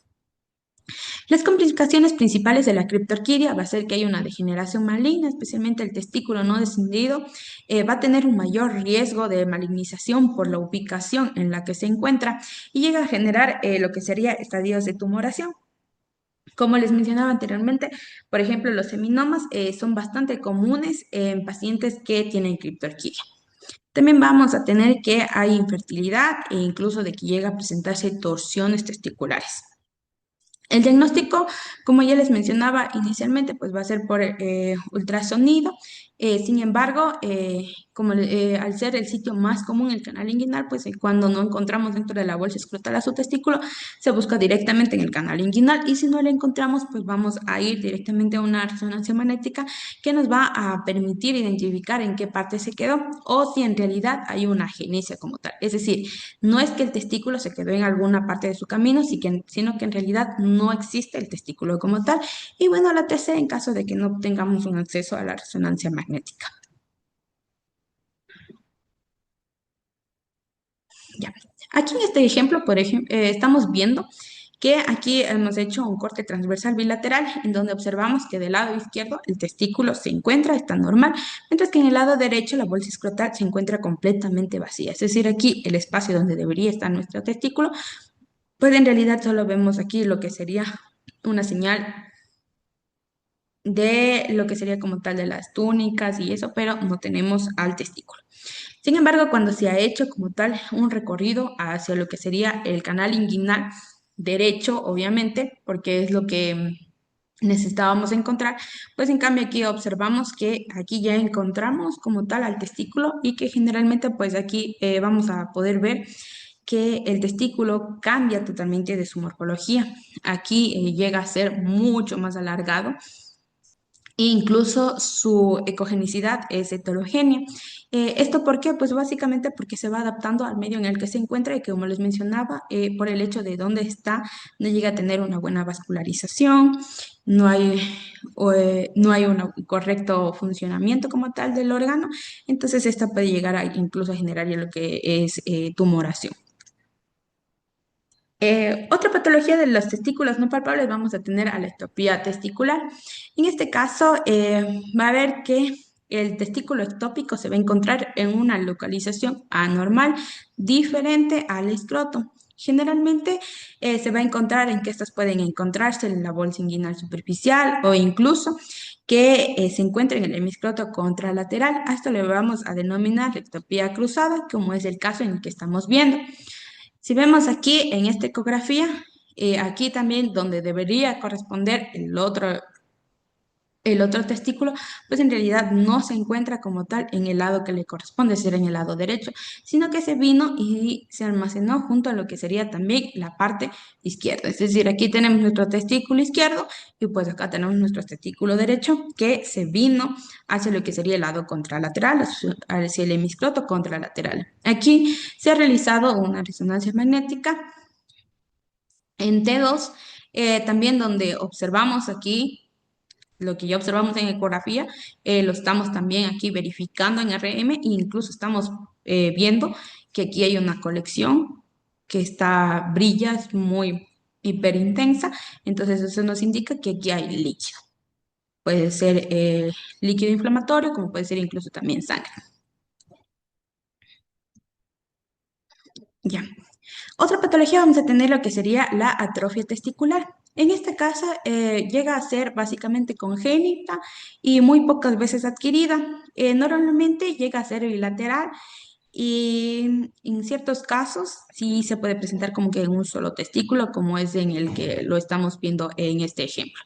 Las complicaciones principales de la criptorquidia va a ser que hay una degeneración maligna, especialmente el testículo no descendido, va a tener un mayor riesgo de malignización por la ubicación en la que se encuentra y llega a generar lo que sería estadios de tumoración. Como les mencionaba anteriormente, por ejemplo, los seminomas son bastante comunes en pacientes que tienen criptorquidia. También vamos a tener que hay infertilidad e incluso de que llega a presentarse torsiones testiculares. El diagnóstico, como ya les mencionaba inicialmente, pues va a ser por ultrasonido. Sin embargo, al ser el sitio más común, el canal inguinal, pues cuando no encontramos dentro de la bolsa escrotal a su testículo, se busca directamente en el canal inguinal y si no lo encontramos, pues vamos a ir directamente a una resonancia magnética que nos va a permitir identificar en qué parte se quedó o si en realidad hay una agenesia como tal. Es decir, no es que el testículo se quedó en alguna parte de su camino, sino que en realidad no existe el testículo como tal. Y bueno, la tercera en caso de que no tengamos un acceso a la resonancia magnética. Ya. Aquí en este ejemplo, por ejemplo, estamos viendo que aquí hemos hecho un corte transversal bilateral en donde observamos que del lado izquierdo el testículo se encuentra, está normal, mientras que en el lado derecho la bolsa escrotal se encuentra completamente vacía. Es decir, aquí el espacio donde debería estar nuestro testículo pues en realidad solo vemos aquí lo que sería una señal de lo que sería como tal de las túnicas y eso, pero no tenemos al testículo. Sin embargo, cuando se ha hecho como tal un recorrido hacia lo que sería el canal inguinal derecho, obviamente, porque es lo que necesitábamos encontrar, pues en cambio aquí observamos que aquí ya encontramos como tal al testículo y que generalmente pues aquí vamos a poder ver que el testículo cambia totalmente de su morfología. Aquí llega a ser mucho más alargado e incluso su ecogenicidad es heterogénea. ¿Esto por qué? Pues básicamente porque se va adaptando al medio en el que se encuentra y que, como les mencionaba, por el hecho de dónde está, no llega a tener una buena vascularización, no hay un correcto funcionamiento como tal del órgano, entonces esta puede llegar a incluso a generar ya lo que es tumoración. Otra patología de los testículos no palpables vamos a tener a la ectopía testicular. En este caso, va a ver que el testículo ectópico se va a encontrar en una localización anormal diferente al escroto. Generalmente se va a encontrar en que estas pueden encontrarse en la bolsa inguinal superficial o incluso que se encuentren en el hemiscroto contralateral. A esto le vamos a denominar ectopía cruzada, como es el caso en el que estamos viendo. Si vemos aquí en esta ecografía, aquí también donde debería corresponder el otro testículo, pues en realidad no se encuentra como tal en el lado que le corresponde, es decir, en el lado derecho, sino que se vino y se almacenó junto a lo que sería también la parte izquierda. Es decir, aquí tenemos nuestro testículo izquierdo y pues acá tenemos nuestro testículo derecho que se vino hacia lo que sería el lado contralateral, hacia el hemiscroto contralateral. Aquí se ha realizado una resonancia magnética en T2, también donde observamos aquí lo que ya observamos en ecografía, lo estamos también aquí verificando en RM e incluso estamos viendo que aquí hay una colección que está, brilla, es muy hiperintensa, entonces eso nos indica que aquí hay líquido. Puede ser líquido inflamatorio, como puede ser incluso también sangre. Ya. Otra patología vamos a tener lo que sería la atrofia testicular. En este caso llega a ser básicamente congénita y muy pocas veces adquirida. Normalmente llega a ser bilateral y en ciertos casos sí se puede presentar como que en un solo testículo, como es en el que lo estamos viendo en este ejemplo.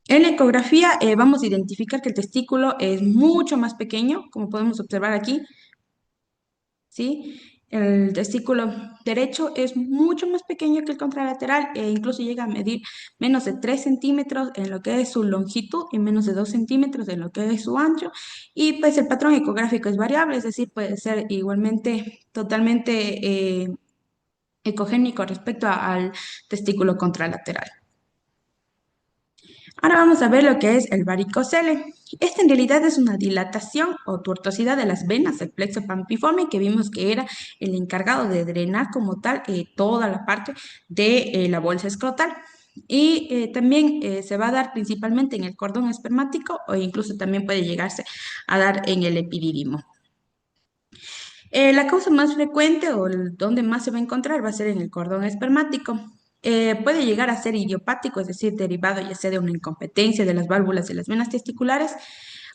En la ecografía vamos a identificar que el testículo es mucho más pequeño, como podemos observar aquí, ¿sí? El testículo derecho es mucho más pequeño que el contralateral e incluso llega a medir menos de 3 centímetros en lo que es su longitud y menos de 2 centímetros en lo que es su ancho. Y pues el patrón ecográfico es variable, es decir, puede ser igualmente totalmente ecogénico respecto al testículo contralateral. Ahora vamos a ver lo que es el varicocele. Esta en realidad es una dilatación o tortuosidad de las venas del plexo pampiforme que vimos que era el encargado de drenar como tal toda la parte de la bolsa escrotal. Y también se va a dar principalmente en el cordón espermático o incluso también puede llegarse a dar en el epidídimo. La causa más frecuente o donde más se va a encontrar va a ser en el cordón espermático. Puede llegar a ser idiopático, es decir, derivado ya sea de una incompetencia de las válvulas de las venas testiculares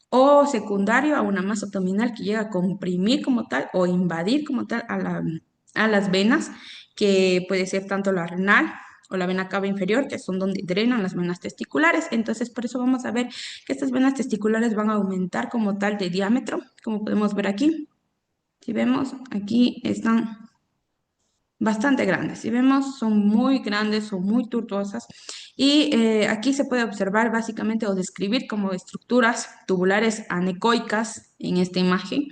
o secundario a una masa abdominal que llega a comprimir como tal o invadir como tal a las venas, que puede ser tanto la renal o la vena cava inferior, que son donde drenan las venas testiculares. Entonces, por eso vamos a ver que estas venas testiculares van a aumentar como tal de diámetro, como podemos ver aquí. Si vemos, aquí están bastante grandes. Si vemos, son muy grandes, son muy tortuosas. Y aquí se puede observar básicamente o describir como estructuras tubulares anecoicas en esta imagen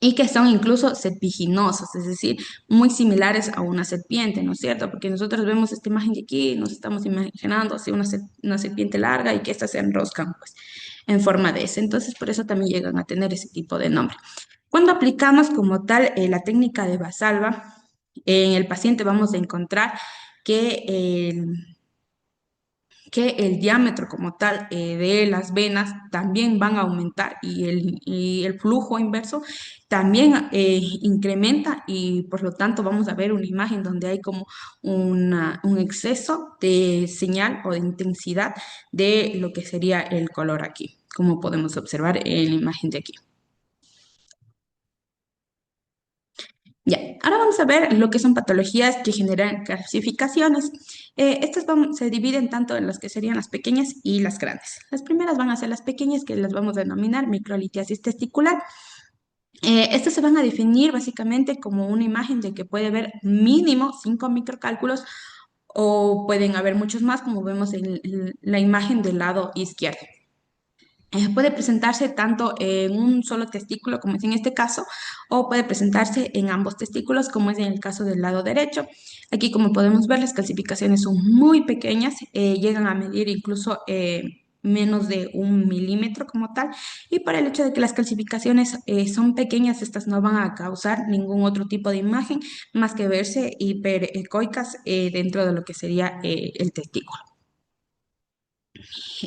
y que son incluso serpiginosas, es decir, muy similares a una serpiente, ¿no es cierto? Porque nosotros vemos esta imagen de aquí, nos estamos imaginando así una serpiente larga y que estas se enroscan pues, en forma de S. Entonces, por eso también llegan a tener ese tipo de nombre. Cuando aplicamos como tal la técnica de Valsalva, en el paciente vamos a encontrar que el diámetro como tal de las venas también van a aumentar y el flujo inverso también incrementa y por lo tanto vamos a ver una imagen donde hay como un exceso de señal o de intensidad de lo que sería el color aquí, como podemos observar en la imagen de aquí. Ya, ahora vamos a ver lo que son patologías que generan calcificaciones. Se dividen tanto en las que serían las pequeñas y las grandes. Las primeras van a ser las pequeñas, que las vamos a denominar microlitiasis testicular. Estas se van a definir básicamente como una imagen de que puede haber mínimo 5 microcálculos o pueden haber muchos más, como vemos en la imagen del lado izquierdo. Puede presentarse tanto en un solo testículo, como es en este caso, o puede presentarse en ambos testículos, como es en el caso del lado derecho. Aquí, como podemos ver, las calcificaciones son muy pequeñas, llegan a medir incluso menos de 1 milímetro como tal, y por el hecho de que las calcificaciones son pequeñas, estas no van a causar ningún otro tipo de imagen más que verse hiperecoicas dentro de lo que sería el testículo.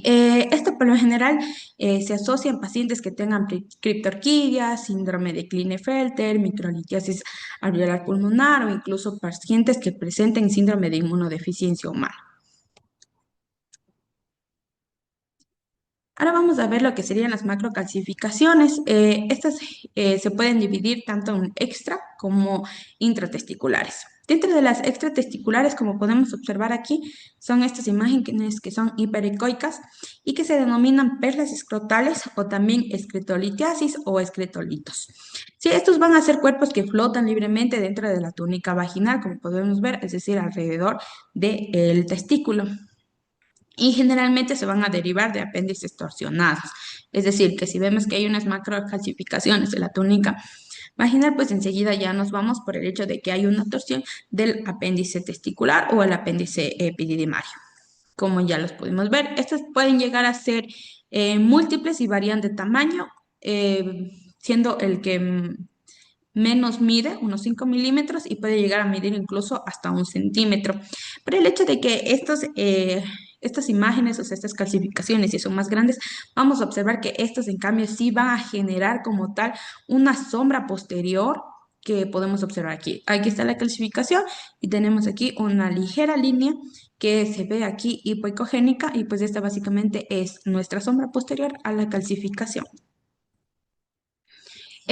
Esto por lo general se asocia en pacientes que tengan criptorquidia, síndrome de Klinefelter, microlitiasis alveolar pulmonar o incluso pacientes que presenten síndrome de inmunodeficiencia humana. Ahora vamos a ver lo que serían las macrocalcificaciones. Estas se pueden dividir tanto en extra como intratesticulares. Dentro de las extratesticulares, como podemos observar aquí, son estas imágenes que son hiperecoicas y que se denominan perlas escrotales o también excretolitiasis o excretolitos. Sí, estos van a ser cuerpos que flotan libremente dentro de la túnica vaginal, como podemos ver, es decir, alrededor del testículo y generalmente se van a derivar de apéndices torsionados. Es decir, que si vemos que hay unas macrocalcificaciones de la túnica vaginal, pues enseguida ya nos vamos por el hecho de que hay una torsión del apéndice testicular o el apéndice epididymario. Como ya los pudimos ver, estos pueden llegar a ser múltiples y varían de tamaño, siendo el que menos mide unos 5 milímetros y puede llegar a medir incluso hasta 1 centímetro. Pero el hecho de que estas imágenes, o sea, estas calcificaciones, si son más grandes, vamos a observar que estos en cambio sí van a generar como tal una sombra posterior que podemos observar aquí. Aquí está la calcificación y tenemos aquí una ligera línea que se ve aquí hipoicogénica y pues esta básicamente es nuestra sombra posterior a la calcificación.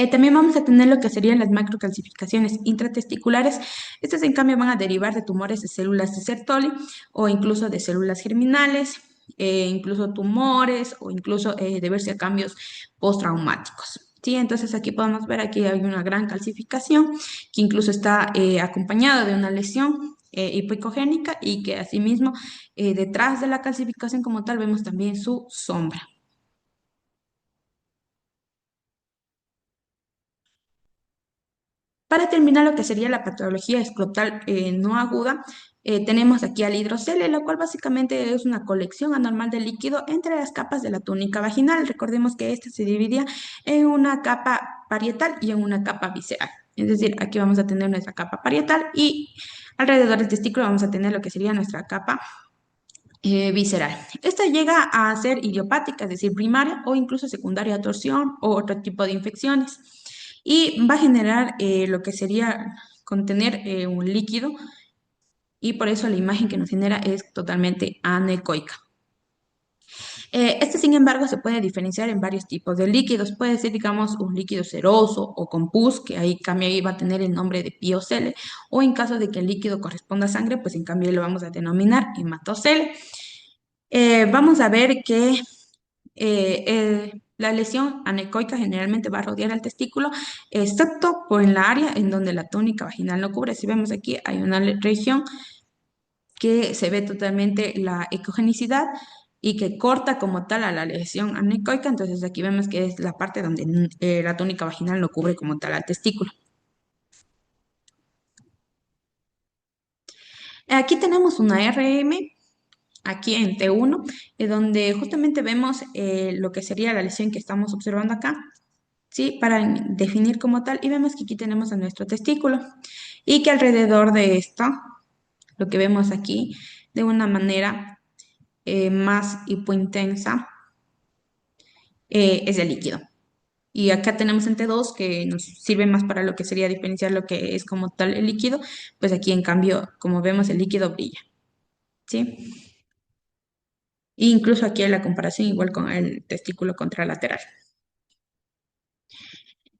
También vamos a tener lo que serían las macrocalcificaciones intratesticulares. Estas, en cambio, van a derivar de tumores de células de Sertoli o incluso de células germinales, incluso tumores o incluso deberse a cambios postraumáticos. Sí, entonces aquí podemos ver, aquí hay una gran calcificación que incluso está acompañada de una lesión hipoicogénica y que asimismo detrás de la calcificación como tal vemos también su sombra. Para terminar lo que sería la patología escrotal no aguda, tenemos aquí al hidrocele, la cual básicamente es una colección anormal de líquido entre las capas de la túnica vaginal. Recordemos que esta se dividía en una capa parietal y en una capa visceral. Es decir, aquí vamos a tener nuestra capa parietal y alrededor del testículo vamos a tener lo que sería nuestra capa visceral. Esta llega a ser idiopática, es decir, primaria o incluso secundaria a torsión o otro tipo de infecciones. Y va a generar lo que sería contener un líquido y por eso la imagen que nos genera es totalmente anecoica. Este, sin embargo, se puede diferenciar en varios tipos de líquidos. Puede ser, digamos, un líquido seroso o con pus, que ahí cambia y va a tener el nombre de piocele, o en caso de que el líquido corresponda a sangre, pues en cambio lo vamos a denominar hematocele. Vamos a ver que la lesión anecoica generalmente va a rodear al testículo, excepto por en la área en donde la túnica vaginal no cubre. Si vemos aquí, hay una región que se ve totalmente la ecogenicidad y que corta como tal a la lesión anecoica. Entonces aquí vemos que es la parte donde la túnica vaginal no cubre como tal al testículo. Aquí tenemos una RM, aquí en T1, donde justamente vemos lo que sería la lesión que estamos observando acá, ¿sí? Para definir como tal, y vemos que aquí tenemos a nuestro testículo, y que alrededor de esto, lo que vemos aquí, de una manera más hipointensa, es el líquido. Y acá tenemos en T2 que nos sirve más para lo que sería diferenciar lo que es como tal el líquido, pues aquí en cambio, como vemos, el líquido brilla, ¿sí? E incluso aquí hay la comparación igual con el testículo contralateral.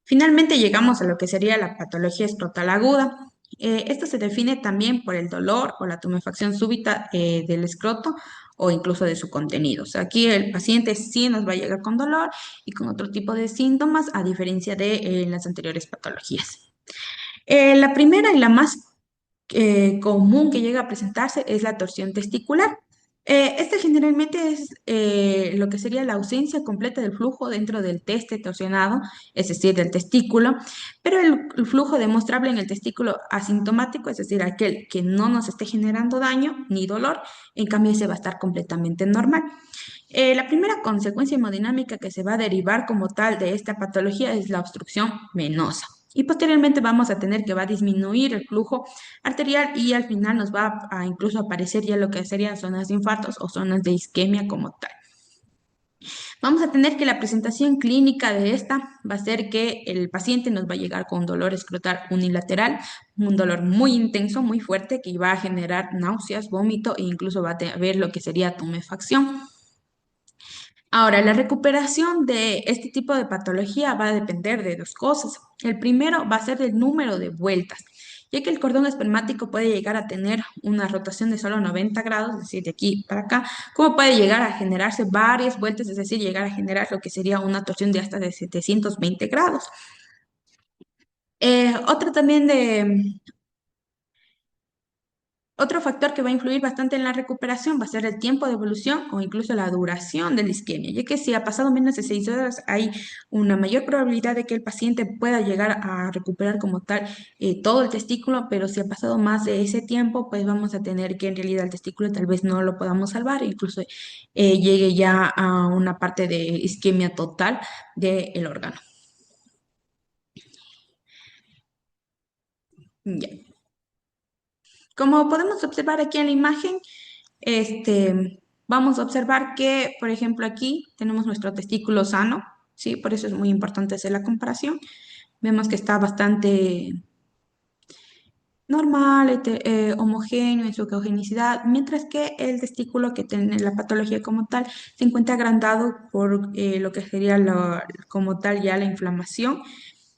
Finalmente llegamos a lo que sería la patología escrotal aguda. Esto se define también por el dolor o la tumefacción súbita del escroto o incluso de su contenido. O sea, aquí el paciente sí nos va a llegar con dolor y con otro tipo de síntomas, a diferencia de las anteriores patologías. La primera y la más común que llega a presentarse es la torsión testicular. Esta generalmente es lo que sería la ausencia completa del flujo dentro del teste torsionado, es decir, del testículo, pero el flujo demostrable en el testículo asintomático, es decir, aquel que no nos esté generando daño ni dolor, en cambio ese va a estar completamente normal. La primera consecuencia hemodinámica que se va a derivar como tal de esta patología es la obstrucción venosa. Y posteriormente vamos a tener que va a disminuir el flujo arterial y al final nos va a incluso aparecer ya lo que serían zonas de infartos o zonas de isquemia como tal. Vamos a tener que la presentación clínica de esta va a ser que el paciente nos va a llegar con dolor escrotal unilateral, un dolor muy intenso, muy fuerte, que va a generar náuseas, vómito e incluso va a haber lo que sería tumefacción. Ahora, la recuperación de este tipo de patología va a depender de dos cosas. El primero va a ser el número de vueltas, ya que el cordón espermático puede llegar a tener una rotación de solo 90 grados, es decir, de aquí para acá, como puede llegar a generarse varias vueltas, es decir, llegar a generar lo que sería una torsión de hasta de 720 grados. Otra también de Otro factor que va a influir bastante en la recuperación va a ser el tiempo de evolución o incluso la duración de la isquemia, ya que si ha pasado menos de 6 horas hay una mayor probabilidad de que el paciente pueda llegar a recuperar como tal todo el testículo, pero si ha pasado más de ese tiempo, pues vamos a tener que en realidad el testículo tal vez no lo podamos salvar, e incluso llegue ya a una parte de isquemia total del órgano. Ya. Como podemos observar aquí en la imagen, vamos a observar que, por ejemplo, aquí tenemos nuestro testículo sano, ¿sí? Por eso es muy importante hacer la comparación. Vemos que está bastante normal, homogéneo en su geogenicidad, mientras que el testículo que tiene la patología como tal se encuentra agrandado por lo que sería como tal ya la inflamación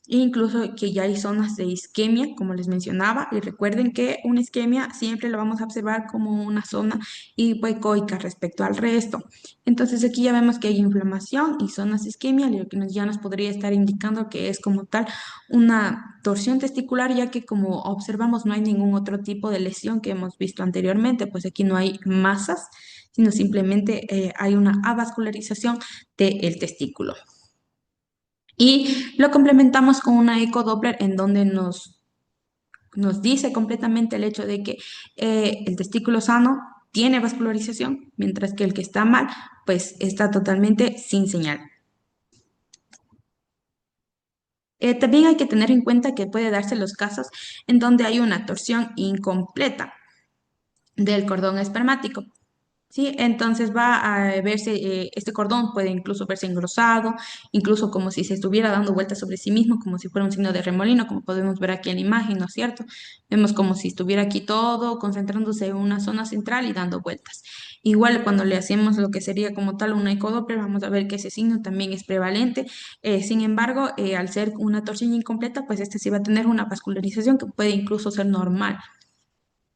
e incluso que ya hay zonas de isquemia, como les mencionaba, y recuerden que una isquemia siempre la vamos a observar como una zona hipoecoica respecto al resto. Entonces aquí ya vemos que hay inflamación y zonas de isquemia, lo que ya nos podría estar indicando que es como tal una torsión testicular, ya que como observamos no hay ningún otro tipo de lesión que hemos visto anteriormente, pues aquí no hay masas, sino simplemente hay una avascularización del testículo. Y lo complementamos con una ecodoppler en donde nos dice completamente el hecho de que el testículo sano tiene vascularización, mientras que el que está mal, pues está totalmente sin señal. También hay que tener en cuenta que puede darse los casos en donde hay una torsión incompleta del cordón espermático. Sí, entonces va a verse, este cordón puede incluso verse engrosado, incluso como si se estuviera dando vueltas sobre sí mismo, como si fuera un signo de remolino, como podemos ver aquí en la imagen, ¿no es cierto? Vemos como si estuviera aquí todo concentrándose en una zona central y dando vueltas. Igual cuando le hacemos lo que sería como tal una ecodoppler, vamos a ver que ese signo también es prevalente. Sin embargo, al ser una torsión incompleta, pues este sí va a tener una vascularización que puede incluso ser normal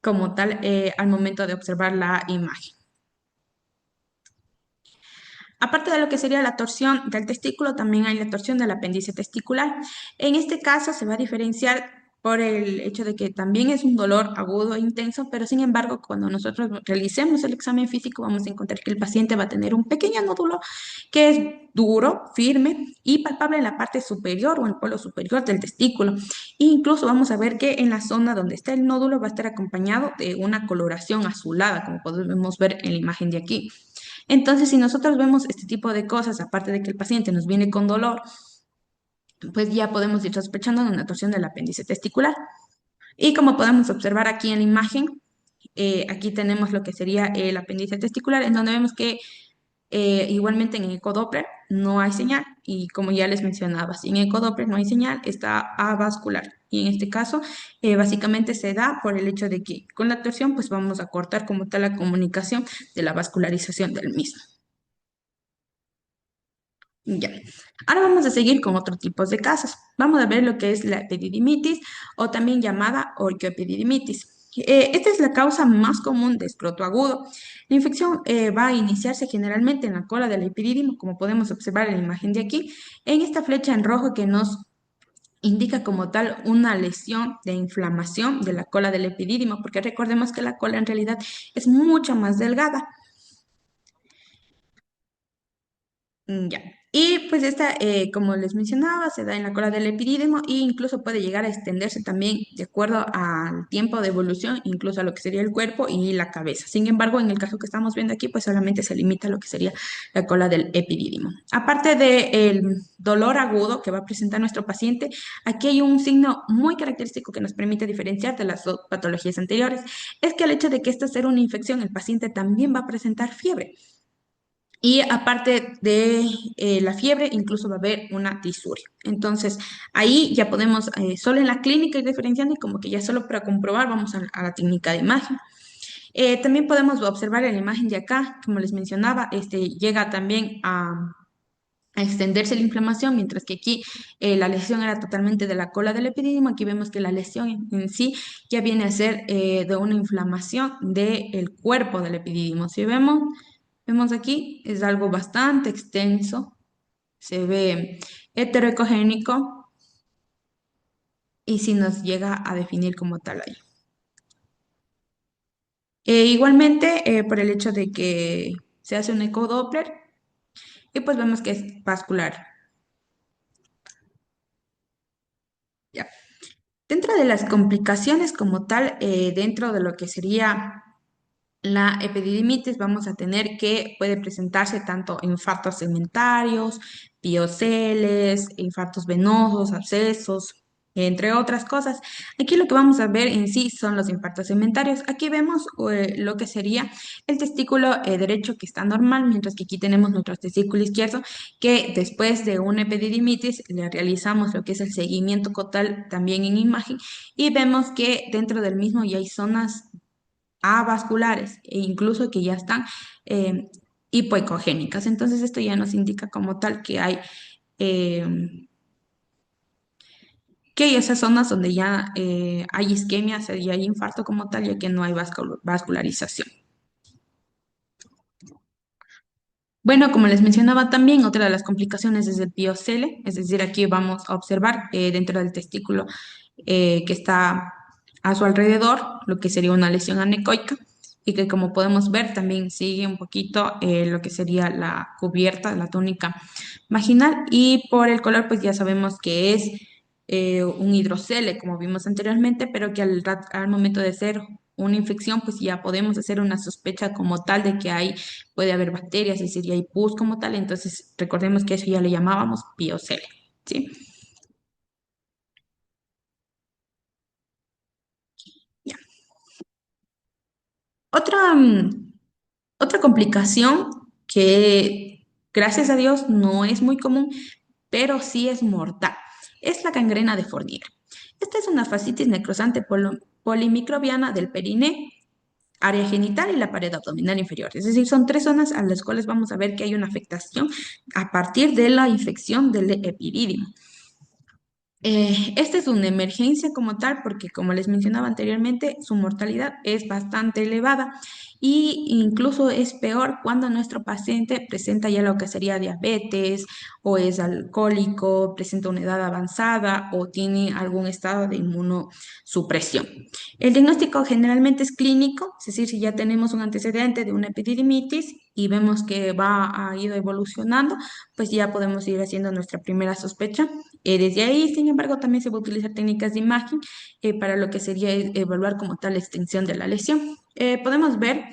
como tal al momento de observar la imagen. Aparte de lo que sería la torsión del testículo, también hay la torsión del apéndice testicular. En este caso se va a diferenciar por el hecho de que también es un dolor agudo e intenso, pero sin embargo, cuando nosotros realicemos el examen físico, vamos a encontrar que el paciente va a tener un pequeño nódulo que es duro, firme y palpable en la parte superior o en el polo superior del testículo. E incluso vamos a ver que en la zona donde está el nódulo va a estar acompañado de una coloración azulada, como podemos ver en la imagen de aquí. Entonces, si nosotros vemos este tipo de cosas, aparte de que el paciente nos viene con dolor, pues ya podemos ir sospechando de una torsión del apéndice testicular. Y como podemos observar aquí en la imagen, aquí tenemos lo que sería el apéndice testicular, en donde vemos que igualmente en ecodoppler no hay señal y como ya les mencionaba, si en ecodoppler no hay señal, está avascular. Y en este caso, básicamente se da por el hecho de que con la torsión pues vamos a cortar como tal la comunicación de la vascularización del mismo. Ya. Ahora vamos a seguir con otros tipos de casos. Vamos a ver lo que es la epididimitis o también llamada orquioepididimitis. Esta es la causa más común de escroto agudo. La infección va a iniciarse generalmente en la cola del epidídimo, como podemos observar en la imagen de aquí, en esta flecha en rojo que nos indica como tal una lesión de inflamación de la cola del epidídimo, porque recordemos que la cola en realidad es mucho más delgada. Ya. Y pues esta, como les mencionaba, se da en la cola del epidídimo e incluso puede llegar a extenderse también de acuerdo al tiempo de evolución, incluso a lo que sería el cuerpo y la cabeza. Sin embargo, en el caso que estamos viendo aquí, pues solamente se limita a lo que sería la cola del epidídimo. Aparte del dolor agudo que va a presentar nuestro paciente, aquí hay un signo muy característico que nos permite diferenciar de las dos patologías anteriores, es que el hecho de que esta sea una infección, el paciente también va a presentar fiebre. Y aparte de la fiebre, incluso va a haber una disuria. Entonces, ahí ya podemos, solo en la clínica ir diferenciando y como que ya solo para comprobar vamos a la técnica de imagen. También podemos observar en la imagen de acá, como les mencionaba, llega también a extenderse la inflamación, mientras que aquí la lesión era totalmente de la cola del epidídimo. Aquí vemos que la lesión en sí ya viene a ser de una inflamación del cuerpo del epidídimo. Si vemos aquí, es algo bastante extenso, se ve heteroecogénico y si nos llega a definir como tal ahí. Igualmente, por el hecho de que se hace un ecodoppler y pues vemos que es vascular. Ya. Dentro de las complicaciones como tal, dentro de lo que sería la epididimitis, vamos a tener que puede presentarse tanto infartos segmentarios, pioceles, infartos venosos, abscesos, entre otras cosas. Aquí lo que vamos a ver en sí son los infartos segmentarios. Aquí vemos lo que sería el testículo derecho que está normal, mientras que aquí tenemos nuestro testículo izquierdo, que después de una epididimitis le realizamos lo que es el seguimiento cotal también en imagen y vemos que dentro del mismo ya hay zonas avasculares e incluso que ya están eh, hipoecogénicas. Entonces esto ya nos indica como tal eh, que hay esas zonas donde ya hay isquemia, o sea, ya hay infarto como tal, ya que no hay vascularización. Bueno, como les mencionaba también, otra de las complicaciones es el piocele, es decir, aquí vamos a observar dentro del testículo que está a su alrededor, lo que sería una lesión anecoica, y que como podemos ver también sigue un poquito lo que sería la cubierta, la túnica vaginal, y por el color pues ya sabemos que es un hidrocele, como vimos anteriormente, pero que al momento de ser una infección, pues ya podemos hacer una sospecha como tal de que puede haber bacterias, es decir, y hay pus como tal, entonces recordemos que eso ya le llamábamos piocele, ¿sí? Ya. Otra, otra complicación que, gracias a Dios, no es muy común, pero sí es mortal, es la gangrena de Fournier. Esta es una fascitis necrosante polimicrobiana del periné, área genital y la pared abdominal inferior. Es decir, son tres zonas a las cuales vamos a ver que hay una afectación a partir de la infección del epidídimo. Esta es una emergencia como tal porque, como les mencionaba anteriormente, su mortalidad es bastante elevada y incluso es peor cuando nuestro paciente presenta ya lo que sería diabetes o es alcohólico, presenta una edad avanzada o tiene algún estado de inmunosupresión. El diagnóstico generalmente es clínico, es decir, si ya tenemos un antecedente de una epididimitis y vemos que ha ido evolucionando, pues ya podemos ir haciendo nuestra primera sospecha. Desde ahí, sin embargo, también se va a utilizar técnicas de imagen para lo que sería evaluar como tal la extensión de la lesión. Podemos ver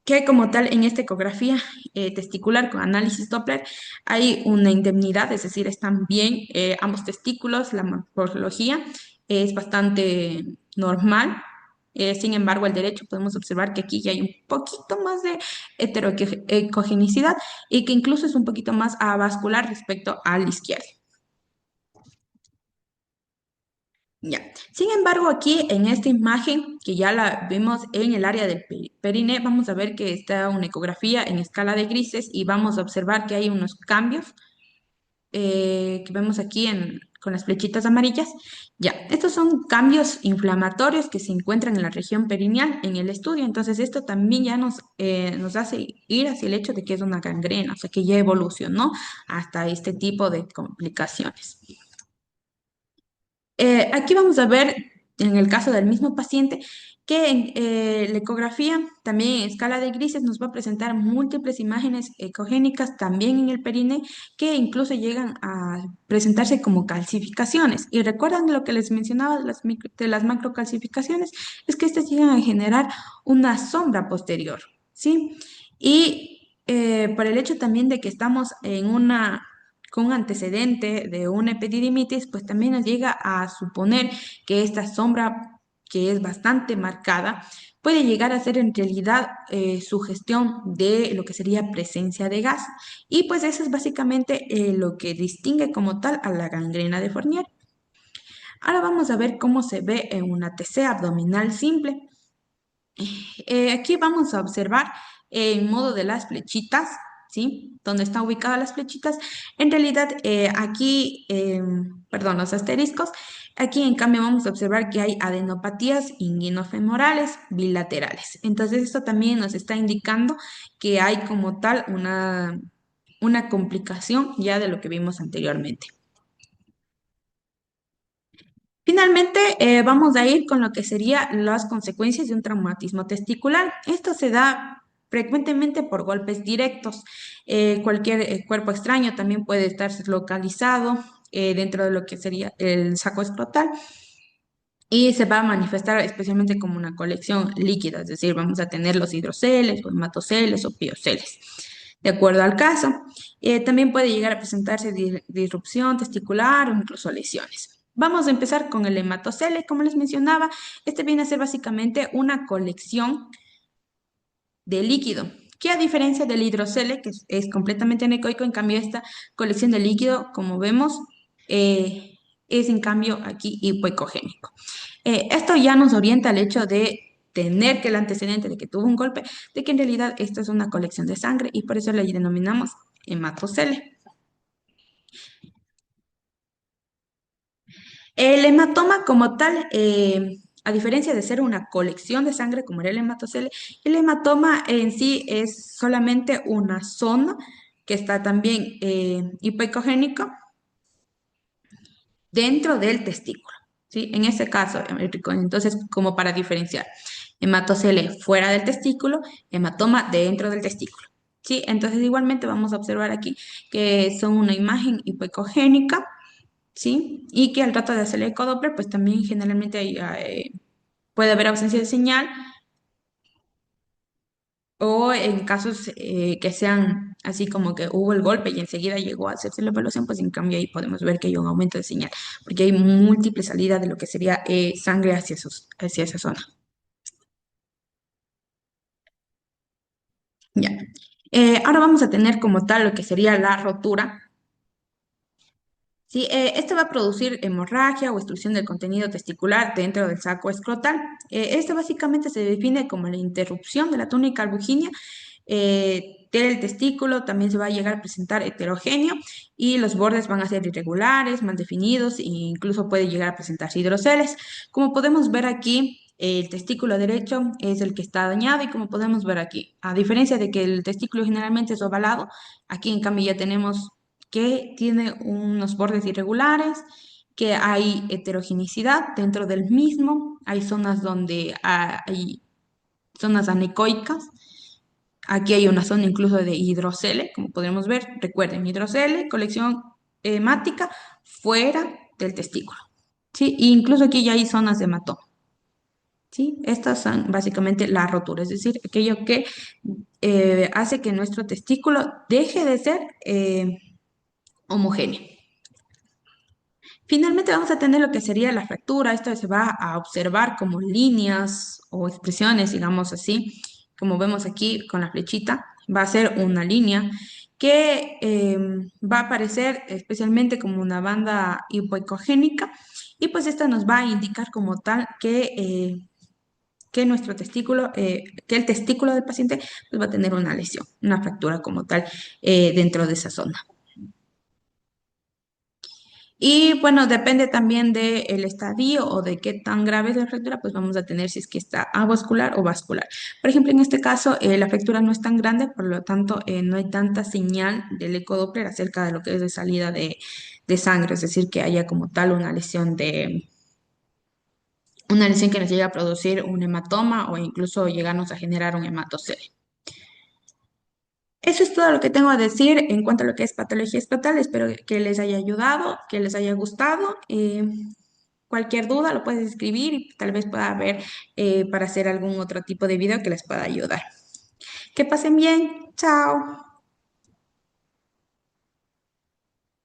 que como tal en esta ecografía testicular con análisis Doppler hay una indemnidad, es decir, están bien ambos testículos, la morfología es bastante normal. Sin embargo, el derecho podemos observar que aquí ya hay un poquito más de heteroecogenicidad y que incluso es un poquito más avascular respecto al izquierdo. Ya. Sin embargo, aquí en esta imagen, que ya la vimos en el área del perine, vamos a ver que está una ecografía en escala de grises y vamos a observar que hay unos cambios que vemos aquí con las flechitas amarillas. Ya, estos son cambios inflamatorios que se encuentran en la región perineal en el estudio. Entonces, esto también ya nos hace ir hacia el hecho de que es una gangrena, o sea, que ya evolucionó hasta este tipo de complicaciones. Aquí vamos a ver. en el caso del mismo paciente, que en la ecografía, también en escala de grises, nos va a presentar múltiples imágenes ecogénicas también en el perine, que incluso llegan a presentarse como calcificaciones. Y recuerdan lo que les mencionaba de de las macrocalcificaciones, es que estas llegan a generar una sombra posterior, ¿sí? Y por el hecho también de que estamos en con un antecedente de una epididimitis, pues también nos llega a suponer que esta sombra, que es bastante marcada, puede llegar a ser en realidad sugestión de lo que sería presencia de gas. Y pues eso es básicamente lo que distingue como tal a la gangrena de Fournier. Ahora vamos a ver cómo se ve en una TC abdominal simple. Aquí vamos a observar en modo de las flechitas, ¿sí? Donde están ubicadas las flechitas. En realidad, aquí, perdón, los asteriscos. Aquí, en cambio, vamos a observar que hay adenopatías inguinofemorales bilaterales. Entonces, esto también nos está indicando que hay como tal una complicación ya de lo que vimos anteriormente. Finalmente, vamos a ir con lo que serían las consecuencias de un traumatismo testicular. Esto se da frecuentemente por golpes directos. Cualquier cuerpo extraño también puede estar localizado dentro de lo que sería el saco escrotal y se va a manifestar especialmente como una colección líquida, es decir, vamos a tener los hidroceles, o hematoceles o pioceles, de acuerdo al caso. También puede llegar a presentarse disrupción testicular o incluso lesiones. Vamos a empezar con el hematocele, como les mencionaba, este viene a ser básicamente una colección de líquido, que a diferencia del hidrocele, que es completamente anecoico, en cambio esta colección de líquido, como vemos, es en cambio aquí hipoecogénico. Esto ya nos orienta al hecho de tener que el antecedente de que tuvo un golpe, de que en realidad esto es una colección de sangre y por eso le denominamos hematocele. El hematoma como tal, a diferencia de ser una colección de sangre como era el hematocele, el hematoma en sí es solamente una zona que está también hipoecogénico dentro del testículo, ¿sí? En ese caso, entonces, como para diferenciar, hematocele fuera del testículo, hematoma dentro del testículo, ¿sí? Entonces, igualmente vamos a observar aquí que son una imagen hipoecogénica, ¿sí? Y que al rato de hacer el ecodoppler, pues también generalmente puede haber ausencia de señal o en casos que sean así como que hubo el golpe y enseguida llegó a hacerse la evaluación, pues en cambio ahí podemos ver que hay un aumento de señal, porque hay múltiple salida de lo que sería sangre hacia esa zona. Ya. Ahora vamos a tener como tal lo que sería la rotura. Sí, esto va a producir hemorragia o obstrucción del contenido testicular dentro del saco escrotal. Esto básicamente se define como la interrupción de la túnica albuginea del testículo. También se va a llegar a presentar heterogéneo y los bordes van a ser irregulares, mal definidos e incluso puede llegar a presentarse hidroceles. Como podemos ver aquí, el testículo derecho es el que está dañado y como podemos ver aquí, a diferencia de que el testículo generalmente es ovalado, aquí en cambio ya tenemos que tiene unos bordes irregulares, que hay heterogeneidad dentro del mismo, hay zonas donde hay zonas anecoicas, aquí hay una zona incluso de hidrocele, como podemos ver, recuerden, hidrocele, colección hemática fuera del testículo, ¿sí? E incluso aquí ya hay zonas de hematoma, ¿sí? Estas son básicamente la rotura, es decir, aquello que hace que nuestro testículo deje de ser homogéneo. Finalmente vamos a tener lo que sería la fractura. Esto se va a observar como líneas o expresiones, digamos así, como vemos aquí con la flechita. Va a ser una línea que va a aparecer especialmente como una banda hipoecogénica y pues esta nos va a indicar como tal que nuestro testículo, que el testículo del paciente pues, va a tener una lesión, una fractura como tal dentro de esa zona. Y bueno, depende también del estadio o de qué tan grave es la fractura, pues vamos a tener si es que está avascular o vascular. Por ejemplo, en este caso, la fractura no es tan grande, por lo tanto, no hay tanta señal del ecodoppler acerca de lo que es de salida de sangre, es decir, que haya como tal una lesión una lesión que nos llega a producir un hematoma o incluso llegarnos a generar un hematocele. Eso es todo lo que tengo a decir en cuanto a lo que es patología escrotal. Espero que les haya ayudado, que les haya gustado. Cualquier duda lo puedes escribir y tal vez pueda haber para hacer algún otro tipo de video que les pueda ayudar. Que pasen bien. Chao.